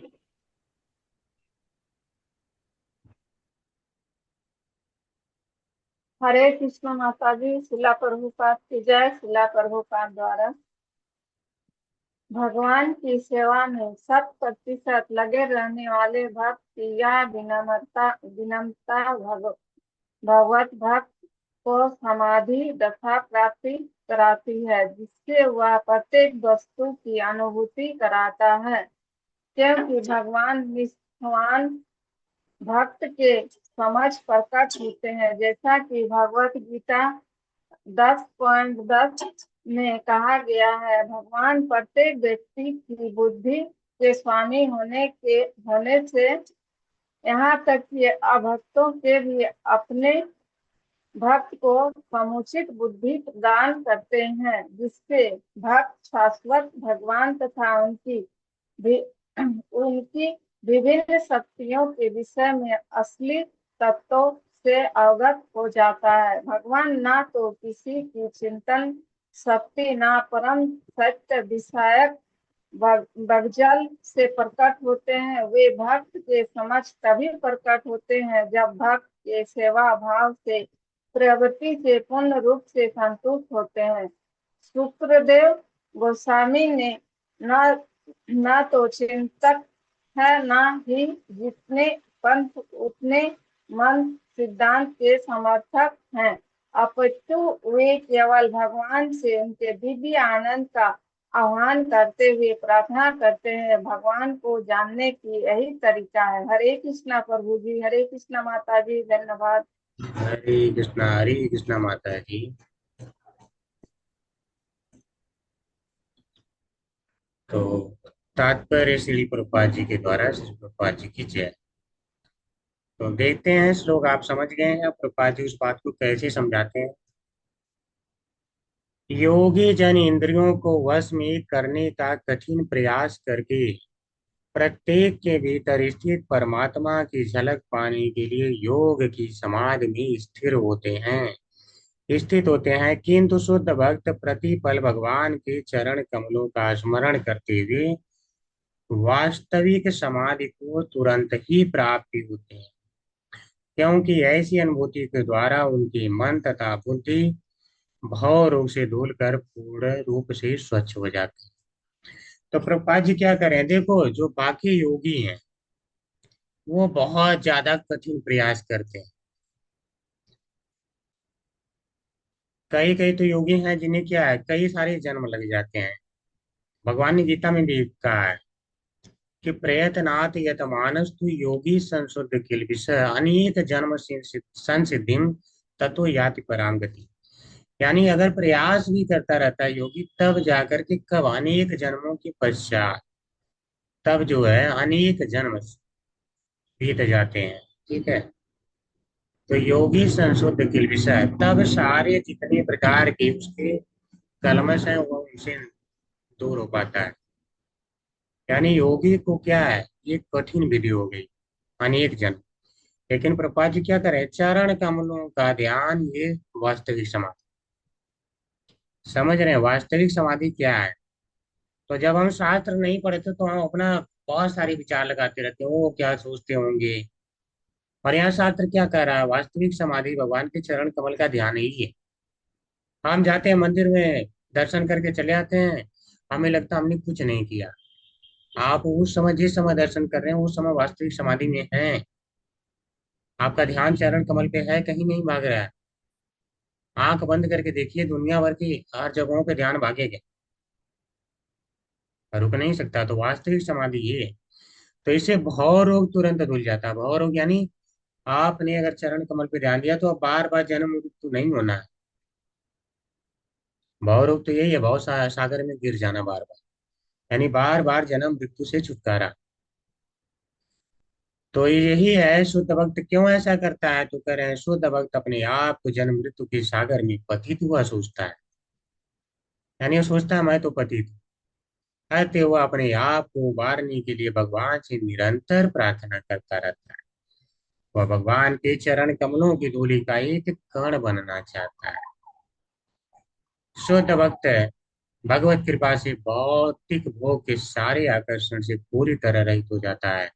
हरे कृष्ण माता जी। शिला प्रभुपाद की जय। शिला प्रभुपाद द्वारा भगवान की सेवा में 100% लगे रहने वाले भक्त की यह विनम्रता भगवत भक्त को समाधि दशा प्राप्ति कराती है, जिससे वह प्रत्येक वस्तु की अनुभूति कराता है, क्योंकि भगवान निष्ठावान भक्त के समझ प्रकट होते हैं। जैसा कि भगवत गीता 10.10 में कहा गया है, भगवान प्रत्येक व्यक्ति की बुद्धि के स्वामी होने से यहाँ तक कि अभक्तों के भी अपने भक्त को समुचित बुद्धि प्रदान करते हैं, जिससे भक्त शाश्वत भगवान तथा उनकी विभिन्न शक्तियों के विषय में असली तत्वों से अवगत हो जाता है। भगवान ना तो किसी की चिंतन शक्ति ना परम सत्य विषयक बगजल से प्रकट होते हैं। वे भक्त के समझ तभी प्रकट होते हैं जब भक्त के सेवा भाव से प्रवृत्ति से पूर्ण रूप से संतुष्ट होते हैं। शुक्रदेव गोस्वामी ने न तो चिंतक है न ही जितने पंथ उतने मन सिद्धांत के समर्थक हैं, अपितु वे केवल भगवान से उनके दिव्य आनंद का आह्वान करते हुए प्रार्थना करते हैं। भगवान को जानने की यही तरीका है। हरे कृष्णा प्रभु जी। हरे कृष्णा माता जी। धन्यवाद। हरे कृष्णा माता जी। तो तात्पर्य श्री प्रभुपाद जी के द्वारा श्री प्रभुपाद जी की जय। तो देखते हैं श्लोक आप समझ गए हैं, प्रभुपाद जी उस बात को कैसे समझाते हैं। योगी जन इंद्रियों को वश में करने का कठिन प्रयास करके प्रत्येक के भीतर स्थित परमात्मा की झलक पाने के लिए योग की समाधि में स्थित होते हैं, किंतु शुद्ध भक्त प्रतिपल भगवान के चरण कमलों का स्मरण करते हुए वास्तविक समाधि को तुरंत ही प्राप्ति होते हैं, क्योंकि ऐसी अनुभूति के द्वारा उनके मन तथा बुद्धि भव रोग से धुल कर पूर्ण रूप से स्वच्छ हो जाते हैं। तो प्रभुपाद जी क्या करें, देखो जो बाकी योगी हैं वो बहुत ज्यादा कठिन प्रयास करते हैं। कई कई तो योगी हैं जिन्हें क्या है, कई सारे जन्म लग जाते हैं। भगवान ने गीता में भी कहा है कि प्रयत्नात् यत मानस्तु योगी संशुद्ध किल विषय अनेक जन्म संसिद्धिम ततो याति पराम गति। यानी अगर प्रयास भी करता रहता है योगी, तब जाकर के कब अनेक जन्मों के पश्चात तब जो है अनेक जन्म बीत जाते हैं। ठीक है, तो योगी संशुद्ध किल विषय, तब सारे जितने प्रकार के उसके कलमश है वो उनसे दूर हो पाता है। यानी योगी को क्या है, ये कठिन विधि हो गई, अनेक जन्म। लेकिन प्रभुपाद जी क्या करें, चरण कमलों का ध्यान, ये वास्तविक समाधि। समझ रहे हैं वास्तविक समाधि क्या है। तो जब हम शास्त्र नहीं पढ़ते तो हम अपना बहुत सारे विचार लगाते रहते हैं, वो क्या सोचते होंगे। और यहाँ शास्त्र क्या कह रहा है, वास्तविक समाधि भगवान के चरण कमल का ध्यान ही है। हम जाते हैं मंदिर में, दर्शन करके चले आते हैं, हमें लगता है हमने कुछ नहीं किया। आप उस समय जिस समय दर्शन कर रहे हैं उस समय वास्तविक समाधि में हैं। आपका ध्यान चरण कमल पे है, कहीं नहीं भाग रहा है। आंख बंद करके देखिए, दुनिया भर की हर जगहों पे ध्यान भागेगा, रुक नहीं सकता। तो वास्तविक समाधि ये है। तो इससे भव रोग तुरंत धुल जाता है। भव रोग यानी आपने अगर चरण कमल पे ध्यान दिया तो अब बार बार जन्म मृत्यु नहीं होना है। भव रोग तो यही है, भव सागर में गिर जाना बार बार, यानी बार बार जन्म मृत्यु से छुटकारा। तो यही है शुद्ध भक्त क्यों ऐसा करता है, तो कह रहे हैं शुद्ध भक्त अपने आप को जन्म मृत्यु के सागर में पतित हुआ सोचता है। यानी वो सोचता है मैं तो पतित हूँ। अतः वो अपने आप को उबारने के लिए भगवान से निरंतर प्रार्थना करता रहता है। वह भगवान के चरण कमलों की धूलि का एक कण बनना चाहता है। शुद्ध भक्त भगवत कृपा से भौतिक भोग के सारे आकर्षण से पूरी तरह रहित हो जाता है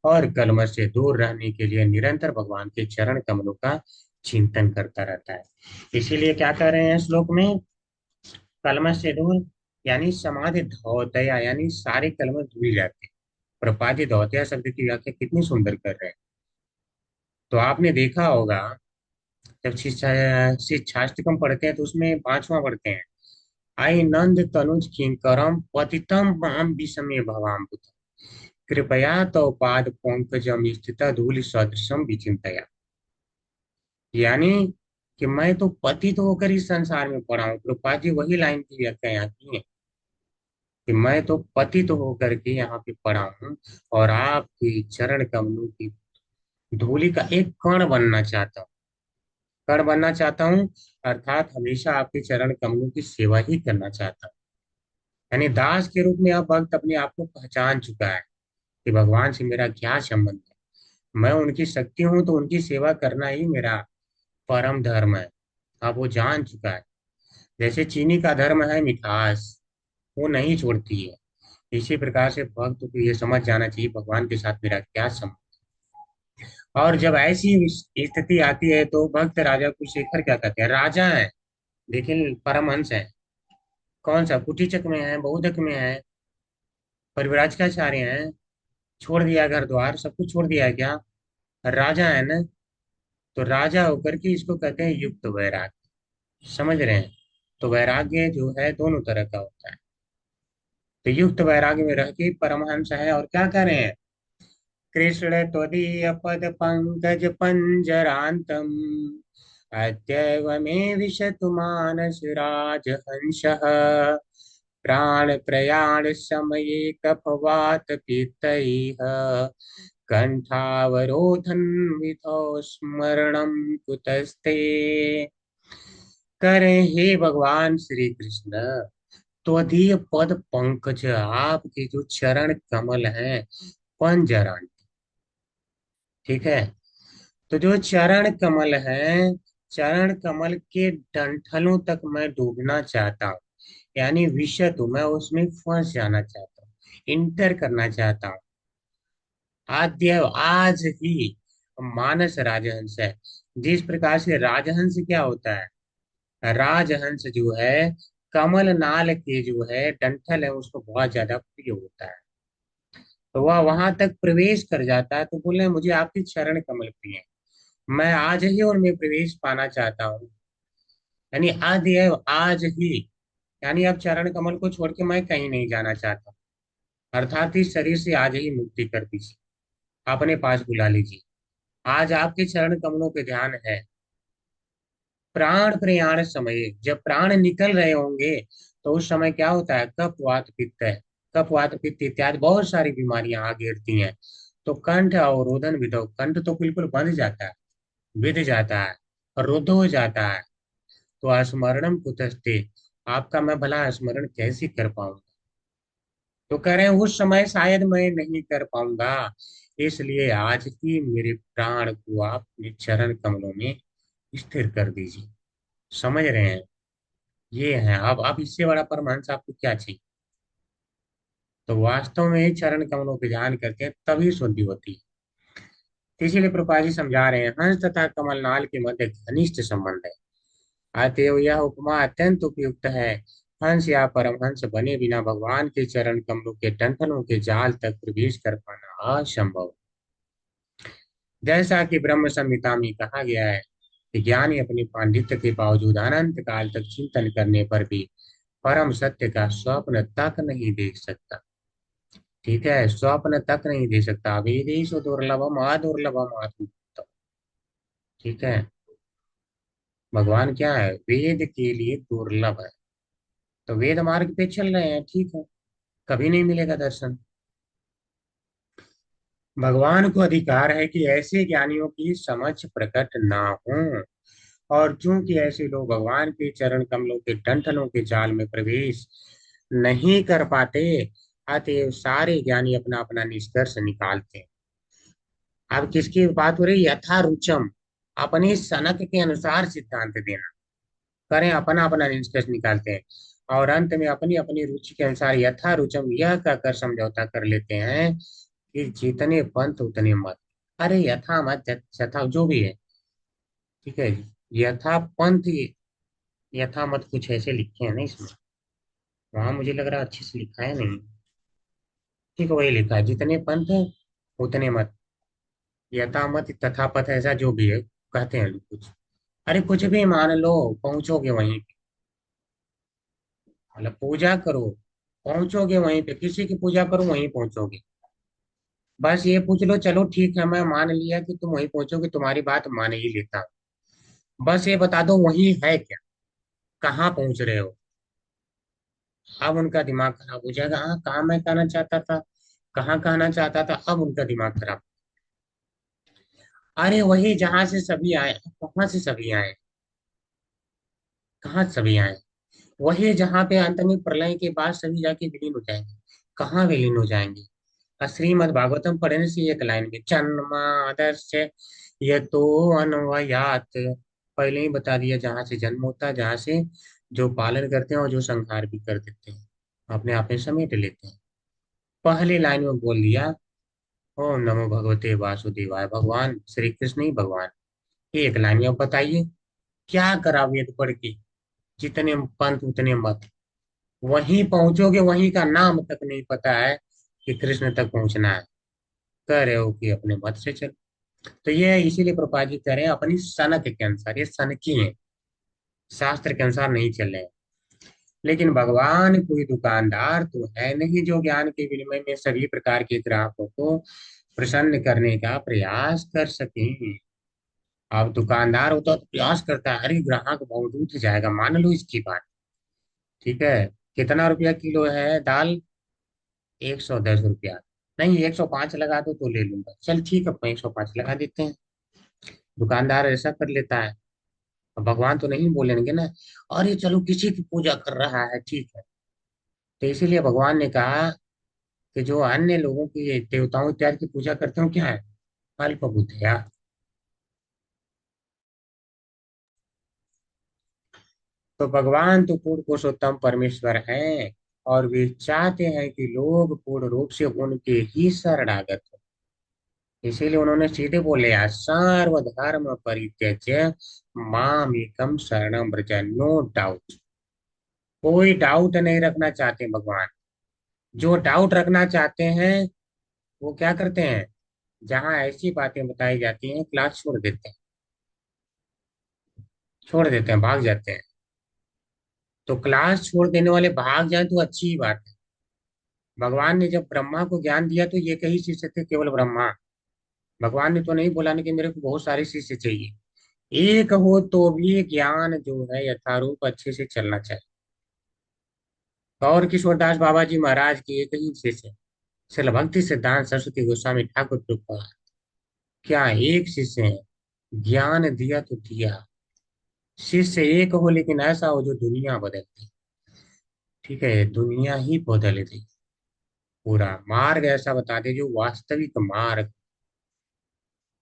और कलमश से दूर रहने के लिए निरंतर भगवान के चरण कमलों का चिंतन करता रहता है। इसीलिए क्या कर रहे हैं श्लोक में, कलमश से दूर यानी समाधि धौतया, यानी सारे कलमश धुल जाते हैं। प्रपादि धौतया शब्द की व्याख्या कितनी सुंदर कर रहे हैं। तो आपने देखा होगा जब शिक्षाष्टकम पढ़ते हैं तो उसमें पांचवा पढ़ते हैं, आई नंद तनुज किंकरम पतितम माम विषमे भवाम पुत्र, कृपया तो पाद पंकजम स्थित धूलि सदृशम विचिंतया। यानी कि मैं तो पतित होकर इस संसार में पड़ा हूँ। कृपा जी वही लाइन की व्याख्या यहाँ की है कि मैं तो पतित होकर के यहाँ पे पड़ा हूँ और आपकी चरण कमलों की धूलि का एक कण बनना चाहता हूँ। कण बनना चाहता हूँ अर्थात हमेशा आपके चरण कमलों की सेवा ही करना चाहता हूँ। यानी दास के रूप में अब भक्त अपने आप को पहचान चुका है कि भगवान से मेरा क्या संबंध है। मैं उनकी शक्ति हूं तो उनकी सेवा करना ही मेरा परम धर्म है। अब वो जान चुका है। जैसे चीनी का धर्म है मिठास, वो नहीं छोड़ती है। इसी प्रकार से भक्त को ये समझ जाना चाहिए भगवान के साथ मेरा क्या संबंध। और जब ऐसी स्थिति आती है तो भक्त राजा को शेखर क्या कहते हैं, राजा है लेकिन परमहंस है। कौन सा, कुटीचक में है, बहुधक में है, परिव्राजकाचार्य हैं, छोड़ दिया घर द्वार सब कुछ छोड़ दिया है क्या, राजा है ना। तो राजा होकर के इसको कहते हैं युक्त वैराग्य। समझ रहे हैं। तो वैराग्य जो है दोनों तरह का होता है। तो युक्त वैराग्य में रह के परमहंस है और क्या कर रहे हैं, कृष्ण त्वदीय पद पंकज पंजरांतम अद्यैव मे विशतु मानस राजहंसः प्राण प्रयाण समये कफवात पित्तैः कंठावरोधन विधौ स्मरणम कुतस्ते। करें हे भगवान श्री कृष्ण, त्वदीय पद पंकज, आपके जो चरण कमल हैं पंजरांत, ठीक है। तो जो चरण कमल है, चरण कमल के डंठलों तक मैं डूबना चाहता हूँ। यानी विषय तो मैं उसमें फंस जाना चाहता हूँ, इंटर करना चाहता हूँ। आद्य आज ही मानस राजहंस है। जिस प्रकार से राजहंस क्या होता है, राजहंस जो है कमल नाल के जो है डंठल है उसको बहुत ज्यादा प्रिय होता है। तो वह वहां तक प्रवेश कर जाता है तो बोले मुझे आपके चरण कमल प्रिय है, मैं आज ही उनमें प्रवेश पाना चाहता हूँ। यानी आद्य आज ही, यानी अब चरण कमल को छोड़ के मैं कहीं नहीं जाना चाहता। अर्थात इस शरीर से आज ही मुक्ति कर दीजिए, अपने पास बुला लीजिए। आज आपके चरण कमलों पे ध्यान है। प्राण प्रयाण समय, जब प्राण निकल रहे होंगे तो उस समय क्या होता है, कफ वात पित्त है, कफ वात पित्त इत्यादि बहुत सारी बीमारियां आ घेरती हैं। तो कंठ अवरोधन विधो, कंठ तो बिल्कुल बंध जाता है, विध जाता है, रुद्ध हो जाता है। तो स्मरणम कुतस्ते, आपका मैं भला स्मरण कैसे कर पाऊंगा। तो कह रहे हैं उस समय शायद मैं नहीं कर पाऊंगा, इसलिए आज ही मेरे प्राण को आप अपने चरण कमलों में स्थिर कर दीजिए। समझ रहे हैं। ये है। अब इससे बड़ा परमांश आपको क्या चाहिए। तो वास्तव में चरण कमलों पे ध्यान करते हैं तभी शुद्धि होती है। तो इसीलिए प्रभुपाद जी समझा रहे हैं हंस तथा कमल नाल के मध्य घनिष्ठ संबंध है, अतएव यह उपमा अत्यंत उपयुक्त है। हंस या परमहंस बने बिना भगवान के चरण कमलों के डंठलों के जाल तक प्रवेश कर पाना असंभव। जैसा कि ब्रह्म संहिता में कहा गया है कि ज्ञानी अपने पांडित्य के बावजूद अनंत काल तक चिंतन करने पर भी परम सत्य का स्वप्न तक नहीं देख सकता। ठीक है, स्वप्न तक नहीं दे सकता। वेदेशु दुर्लभम अदुर्लभम आत्म। ठीक है, भगवान क्या है, वेद के लिए दुर्लभ है। तो वेद मार्ग पे चल रहे हैं, ठीक है, कभी नहीं मिलेगा दर्शन। भगवान को अधिकार है कि ऐसे ज्ञानियों की समझ प्रकट ना हो, और चूंकि ऐसे लोग भगवान के चरण कमलों के डंठलों के जाल में प्रवेश नहीं कर पाते, अतएव सारे ज्ञानी अपना अपना निष्कर्ष निकालते हैं। अब किसकी बात हो रही है? यथा रुचम, अपनी सनक के अनुसार सिद्धांत देना, करें अपना अपना निष्कर्ष निकालते हैं, और अंत में अपनी अपनी रुचि के अनुसार यथा रुचम यह कहकर समझौता कर लेते हैं कि जितने पंथ उतने मत। अरे यथा मत यथा जो भी है, ठीक है, यथा पंथ यथा मत कुछ ऐसे लिखे हैं ना इसमें, वहां मुझे लग रहा है अच्छे से लिखा है नहीं। ठीक है, वही लिखा है, जितने पंथ उतने मत, यथा मत तथा पथ, ऐसा जो भी है कहते हैं लोग कुछ। अरे कुछ भी मान लो, पहुंचोगे वहीं पे, मतलब पूजा करो, पहुंचोगे वहीं पे, किसी की पूजा करो वहीं पहुंचोगे। बस ये पूछ लो, चलो ठीक है मैं मान लिया कि तुम वहीं पहुंचोगे, तुम्हारी बात मान ही लेता हूँ, बस ये बता दो वहीं है क्या, कहाँ पहुंच रहे हो। अब उनका दिमाग खराब हो जाएगा, हाँ कहाँ मैं कहना चाहता था, कहाँ कहना चाहता था, अब उनका दिमाग खराब। अरे वही जहां से सभी आए, कहाँ से सभी आए, कहाँ सभी आए, वही जहाँ पे अंत में प्रलय के बाद सभी जाके विलीन हो जाएंगे। कहाँ विलीन हो जाएंगे? श्रीमद् भागवतम पढ़ने से एक लाइन में, जन्मादर्श ये तो अन्वयात, पहले ही बता दिया, जहां से जन्म होता है, जहां से जो पालन करते हैं और जो संहार भी कर देते हैं, अपने आप में समेट लेते हैं। पहली लाइन में बोल दिया, ओम नमो भगवते वासुदेवाय, भगवान श्री कृष्ण ही भगवान। एक लाइन में अब बताइए क्या करा वेद पढ़ के, जितने पंथ उतने मत, वहीं पहुंचोगे, वहीं का नाम तक नहीं पता है कि कृष्ण तक पहुंचना है, कह रहे हो कि अपने मत से चलो। तो ये इसीलिए प्रभुपाद जी कह रहे हैं अपनी सनक के अनुसार, ये सनकी है, शास्त्र के अनुसार नहीं चल रहे हैं। लेकिन भगवान कोई दुकानदार तो है नहीं जो ज्ञान के विनिमय में सभी प्रकार के ग्राहकों को प्रसन्न करने का प्रयास कर सके। अब दुकानदार होता तो प्रयास करता है, अरे ग्राहक बहुत उठ जाएगा, मान लो इसकी बात, ठीक है, कितना रुपया किलो है दाल? 110 रुपया। नहीं 105 लगा दो तो ले लूंगा, चल ठीक है 105 लगा देते हैं। दुकानदार ऐसा कर लेता है। अब भगवान तो नहीं बोलेंगे ना, अरे चलो किसी की पूजा कर रहा है, ठीक है। तो इसीलिए भगवान ने कहा कि जो अन्य लोगों की देवताओं इत्यादि की पूजा करते हो क्या है? अल्प बुद्धिया। तो भगवान तो पूर्ण पुरुषोत्तम परमेश्वर हैं, और वे चाहते हैं कि लोग पूर्ण रूप से उनके ही शरणागत हो। इसीलिए उन्होंने सीधे बोले, सर्वधर्म परित्यज्य माम एकम शरणम व्रज, नो डाउट। कोई डाउट नहीं रखना चाहते भगवान। जो डाउट रखना चाहते हैं वो क्या करते हैं, जहां ऐसी बातें बताई जाती हैं क्लास छोड़ देते हैं, छोड़ देते हैं, भाग जाते हैं। तो क्लास छोड़ देने वाले भाग जाए तो अच्छी ही बात है। भगवान ने जब ब्रह्मा को ज्ञान दिया तो ये कई शिष्य थे, केवल ब्रह्मा। भगवान ने तो नहीं बोला ना कि मेरे को बहुत सारे शिष्य चाहिए, एक हो तो भी ज्ञान जो है यथारूप अच्छे से चलना चाहिए। गौर किशोरदास बाबा जी महाराज की एक ही शिष्य है, श्रील भक्ति सिद्धांत सरस्वती गोस्वामी ठाकुर प्रभुपाद। क्या एक शिष्य है, ज्ञान दिया तो दिया। शिष्य एक हो लेकिन ऐसा हो जो दुनिया बदल दे, ठीक है, दुनिया ही बदल दे, पूरा मार्ग ऐसा बता दे जो वास्तविक मार्ग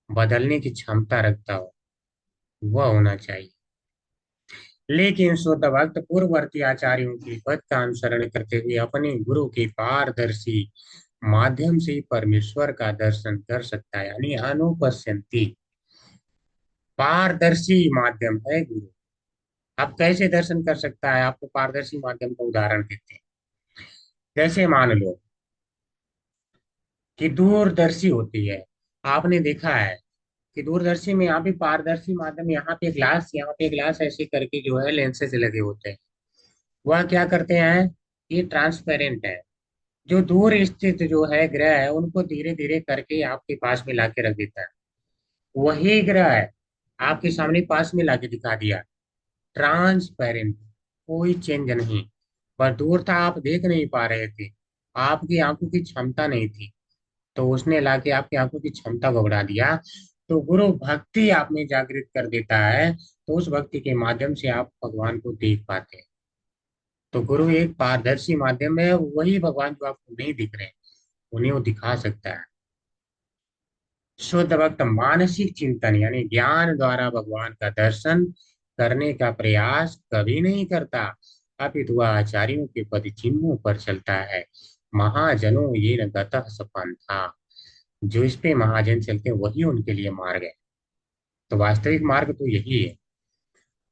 बदलने की क्षमता रखता हो, वह होना चाहिए। लेकिन शुद्ध भक्त पूर्ववर्ती आचार्यों की पद का अनुसरण करते हुए अपने गुरु के पारदर्शी माध्यम से परमेश्वर का दर्शन कर सकता है, यानी अनुपस्यंती। पारदर्शी माध्यम है गुरु। अब कैसे दर्शन कर सकता है? आपको पारदर्शी माध्यम का उदाहरण देते हैं। जैसे मान लो कि दूरदर्शी होती है, आपने देखा है कि दूरदर्शी में यहाँ पे पारदर्शी माध्यम, यहाँ पे ग्लास, यहाँ पे ग्लास ऐसे करके जो है लेंसेज लगे होते हैं। वह क्या करते हैं, ये ट्रांसपेरेंट है, जो दूर स्थित जो है ग्रह है उनको धीरे धीरे करके आपके पास में लाके रख देता है। वही ग्रह है आपके सामने पास में लाके दिखा दिया, ट्रांसपेरेंट, कोई चेंज नहीं। पर दूर था, आप देख नहीं पा रहे थे, आपकी आंखों की क्षमता नहीं थी, तो उसने लाके आपकी आंखों की क्षमता को बढ़ा दिया। तो गुरु भक्ति आप में जागृत कर देता है, तो उस भक्ति के माध्यम से आप भगवान को देख पाते हैं। तो गुरु एक पारदर्शी माध्यम है, वही भगवान जो आपको नहीं दिख रहे हैं उन्हें वो दिखा सकता है। शुद्ध भक्त मानसिक चिंतन यानी ज्ञान द्वारा भगवान का दर्शन करने का प्रयास कभी नहीं करता, अपितु वह आचार्यों के पद चिन्हों पर चलता है। महाजनों ये न गतः सपन था, जो इस पे महाजन चलते हैं वही उनके लिए मार्ग है। तो वास्तविक मार्ग तो यही है।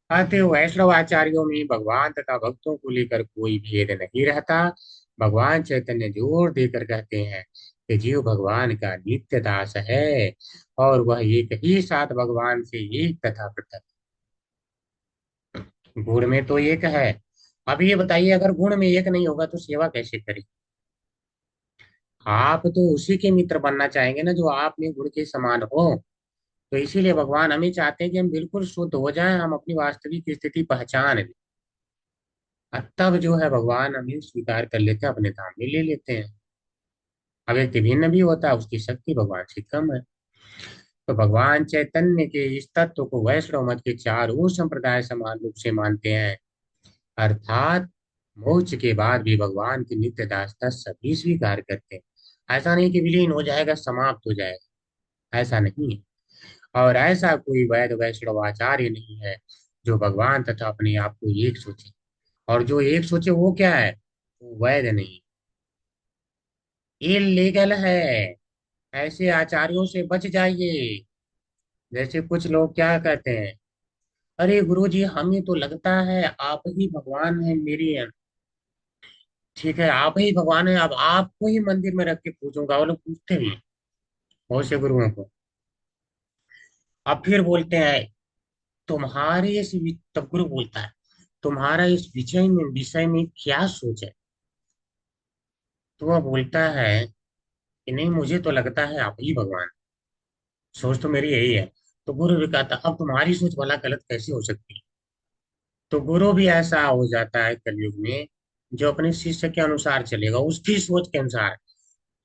अतः वैष्णव आचार्यों में भगवान तथा भक्तों को लेकर कोई भेद नहीं रहता। भगवान चैतन्य जोर देकर कहते हैं कि जीव भगवान का नित्य दास है और वह एक ही साथ भगवान से एक तथा पृथक। गुण में तो एक है। अब ये बताइए, अगर गुण में एक नहीं होगा तो सेवा कैसे करें? आप तो उसी के मित्र बनना चाहेंगे ना जो आप में गुण के समान हो। तो इसीलिए भगवान हमें चाहते हैं कि हम बिल्कुल शुद्ध हो जाएं, हम अपनी वास्तविक स्थिति पहचान लें। तब जो है भगवान हमें स्वीकार कर लेते हैं, अपने धाम में ले लेते हैं। अब व्यक्ति भिन्न भी होता है, उसकी शक्ति भगवान से कम है। तो भगवान चैतन्य के इस तत्व को वैष्णव मत के चारों संप्रदाय समान रूप से मानते हैं, अर्थात मोक्ष के बाद भी भगवान की नित्य दासता सभी स्वीकार करते हैं। ऐसा नहीं कि विलीन हो जाएगा, समाप्त हो जाएगा, ऐसा नहीं है। और ऐसा कोई वैध वैष्णव आचार्य नहीं है जो भगवान तथा अपने आप को एक सोचे, और जो एक सोचे वो क्या है, वो वैध नहीं, इलीगल है। ऐसे आचार्यों से बच जाइए। जैसे कुछ लोग क्या कहते हैं, अरे गुरु जी हमें तो लगता है आप ही भगवान है मेरी। ठीक है, आप ही भगवान है, अब आपको ही मंदिर में रख के पूजूंगा। वो लोग पूछते भी हैं बहुत से गुरुओं को। अब फिर बोलते हैं तुम्हारे तब गुरु बोलता है तुम्हारा इस विषय में क्या सोच है? तो वह बोलता है कि नहीं, मुझे तो लगता है आप ही भगवान, सोच तो मेरी यही है। तो गुरु भी कहता अब तुम्हारी सोच भला गलत कैसे हो सकती है? तो गुरु भी ऐसा हो जाता है कलयुग में जो अपने शिष्य के अनुसार चलेगा, उसकी सोच के अनुसार।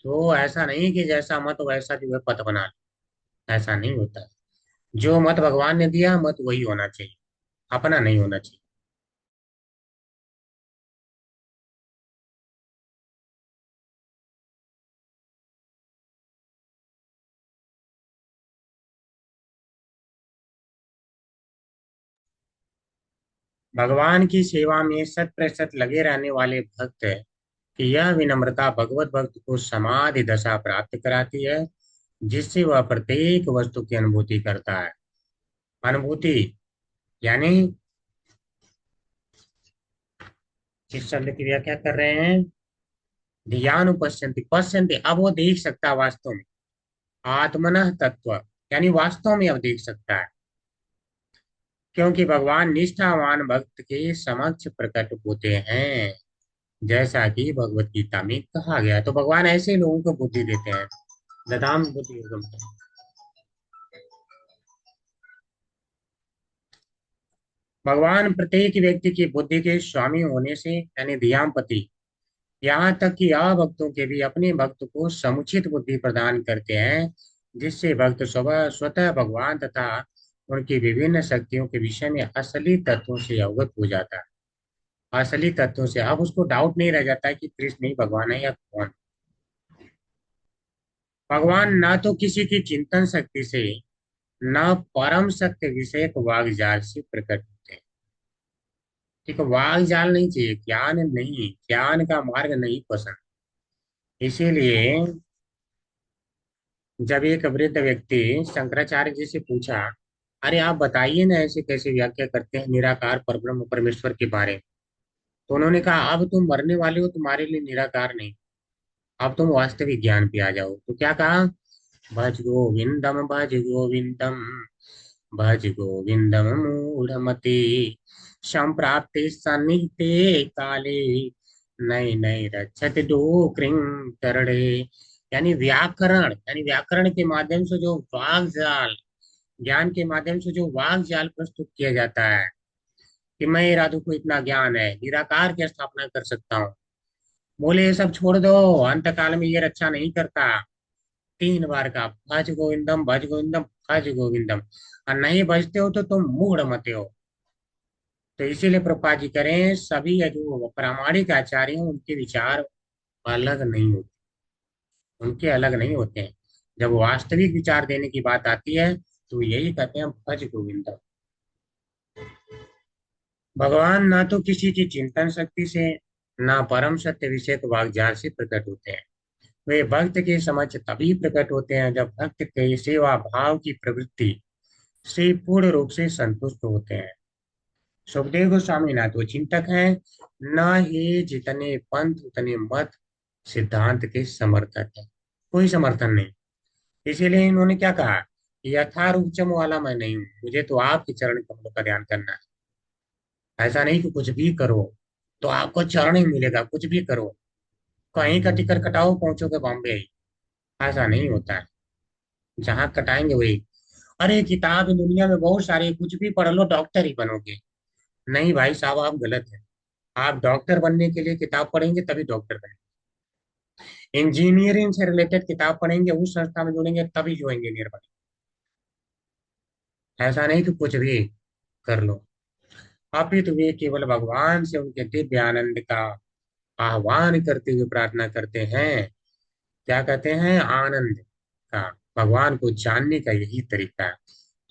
तो ऐसा नहीं कि जैसा मत वैसा जो है पथ बना ले, ऐसा नहीं होता है। जो मत भगवान ने दिया मत वही होना चाहिए, अपना नहीं होना चाहिए। भगवान की सेवा में 100% लगे रहने वाले भक्त की यह विनम्रता भगवत भक्त को समाधि दशा प्राप्त कराती है, जिससे वह प्रत्येक वस्तु की अनुभूति करता है। अनुभूति यानी जिस शब्द की व्याख्या कर रहे हैं, ध्यान पश्यन्ति पश्यन्ति, अब वो देख सकता है वास्तव में। आत्मनः तत्व यानी वास्तव में अब देख सकता है, क्योंकि भगवान निष्ठावान भक्त के समक्ष प्रकट होते हैं, जैसा कि भगवत गीता में कहा गया है। तो भगवान ऐसे लोगों को बुद्धि देते हैं। ददाम बुद्धि युगम। भगवान प्रत्येक व्यक्ति की बुद्धि के स्वामी होने से यानी धियामपति, यहाँ तक कि भक्तों के भी अपने भक्त को समुचित बुद्धि प्रदान करते हैं, जिससे भक्त स्वतः भगवान तथा उनकी विभिन्न शक्तियों के विषय में असली तत्वों से अवगत हो जाता है। असली तत्वों से अब उसको डाउट नहीं रह जाता है कि कृष्ण ही भगवान है या कौन। भगवान ना तो किसी की चिंतन शक्ति से न परम सत्य विषयक वागजाल से प्रकट होते हैं। ठीक है, वागजाल नहीं चाहिए, ज्ञान नहीं, ज्ञान का मार्ग नहीं पसंद। इसीलिए जब एक वृद्ध व्यक्ति शंकराचार्य जी से पूछा, अरे आप बताइए ना ऐसे कैसे व्याख्या करते हैं निराकार परब्रह्म परमेश्वर के बारे में। तो उन्होंने कहा अब तुम मरने वाले हो, तुम्हारे लिए निराकार नहीं, अब तुम वास्तविक ज्ञान पे आ जाओ। तो क्या कहा, भज गोविंदम भज गोविंदम भज गोविंदम मूढ़मते संप्राप्ते सन्निहिते काले नई नई रक्षत डोक्रिं तरड़े। यानी व्याकरण के माध्यम से जो वाग जाल, ज्ञान के माध्यम से जो वाग जाल प्रस्तुत किया जाता है कि मैं राधु को इतना ज्ञान है, निराकार की स्थापना कर सकता हूँ। बोले ये सब छोड़ दो, अंत काल में ये रक्षा नहीं करता। 3 बार का भज गोविंदम भज गोविंदम भज गोविंदम, और नहीं भजते हो तो तुम मूढ़ मते हो। तो इसीलिए प्रभुपाद जी करें, सभी जो प्रामाणिक आचार्य हैं उनके विचार अलग नहीं होते, उनके अलग नहीं होते हैं। जब वास्तविक विचार देने की बात आती है तो यही कहते हैं भज गोविंदम। भगवान ना तो किसी की चिंतन शक्ति से, ना परम सत्य विषय वाग्जार से प्रकट होते हैं। वे भक्त के समक्ष तभी प्रकट होते हैं जब भक्त के सेवा भाव की प्रवृत्ति से पूर्ण रूप से संतुष्ट होते हैं। सुखदेव गोस्वामी ना तो चिंतक हैं, न ही जितने पंथ उतने मत सिद्धांत के समर्थक है, कोई समर्थन नहीं। इसीलिए इन्होंने क्या कहा, यथारूपचम वाला मैं नहीं हूं, मुझे तो आपके चरण कमलों का ध्यान करना है। ऐसा नहीं कि कुछ भी करो तो आपको चरण ही मिलेगा, कुछ भी करो, कहीं का टिकट कटाओ पहुंचोगे बॉम्बे, ऐसा नहीं होता है। जहां कटाएंगे वही। अरे किताब दुनिया में बहुत सारी, कुछ भी पढ़ लो डॉक्टर ही बनोगे। नहीं भाई साहब, आप गलत है। आप डॉक्टर बनने के लिए किताब पढ़ेंगे तभी डॉक्टर बनेंगे। इंजीनियरिंग से रिलेटेड किताब पढ़ेंगे, उस संस्था में जुड़ेंगे तभी जो इंजीनियर बनेंगे। ऐसा नहीं कि कुछ भी कर लो। अपितु वे केवल भगवान से उनके दिव्य आनंद का आह्वान करते हुए प्रार्थना करते हैं। क्या कहते हैं, आनंद का। भगवान को जानने का यही तरीका है।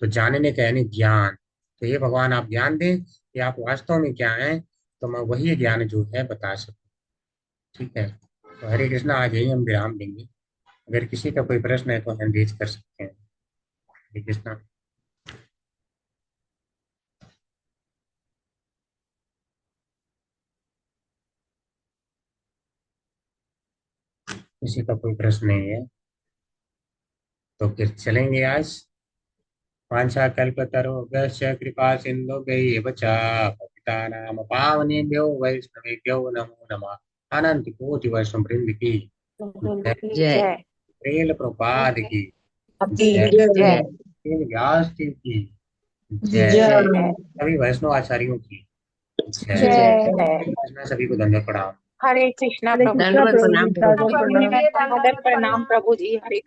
तो जानने का यानी ज्ञान। तो ये भगवान आप ज्ञान दें कि आप वास्तव में क्या हैं, तो मैं वही ज्ञान जो है बता सकूं। ठीक है, तो हरे कृष्णा, आज यही हम विराम देंगे। अगर किसी का कोई प्रश्न है तो हैंड रेज कर सकते हैं। हरे कृष्णा। किसी का कोई प्रश्न नहीं है तो फिर चलेंगे आज। वाञ्छा कल्पतरुभ्यश्च कृपा सिन्धुभ्यैव च पतितानां पावनेभ्यो वैष्णवेभ्यो नमो नमः। अनंत कोटि वैष्णव वृंद की जय। प्रेल प्रपाद की जय। जय। व्यास देव की जय। सभी वैष्णव आचार्यों की जय। कृष्णा, सभी को धन्यवाद प्रणाम। हरे कृष्णा प्रभु जी। दंडवत प्रणाम। सादर प्रणाम प्रभु जी। हरे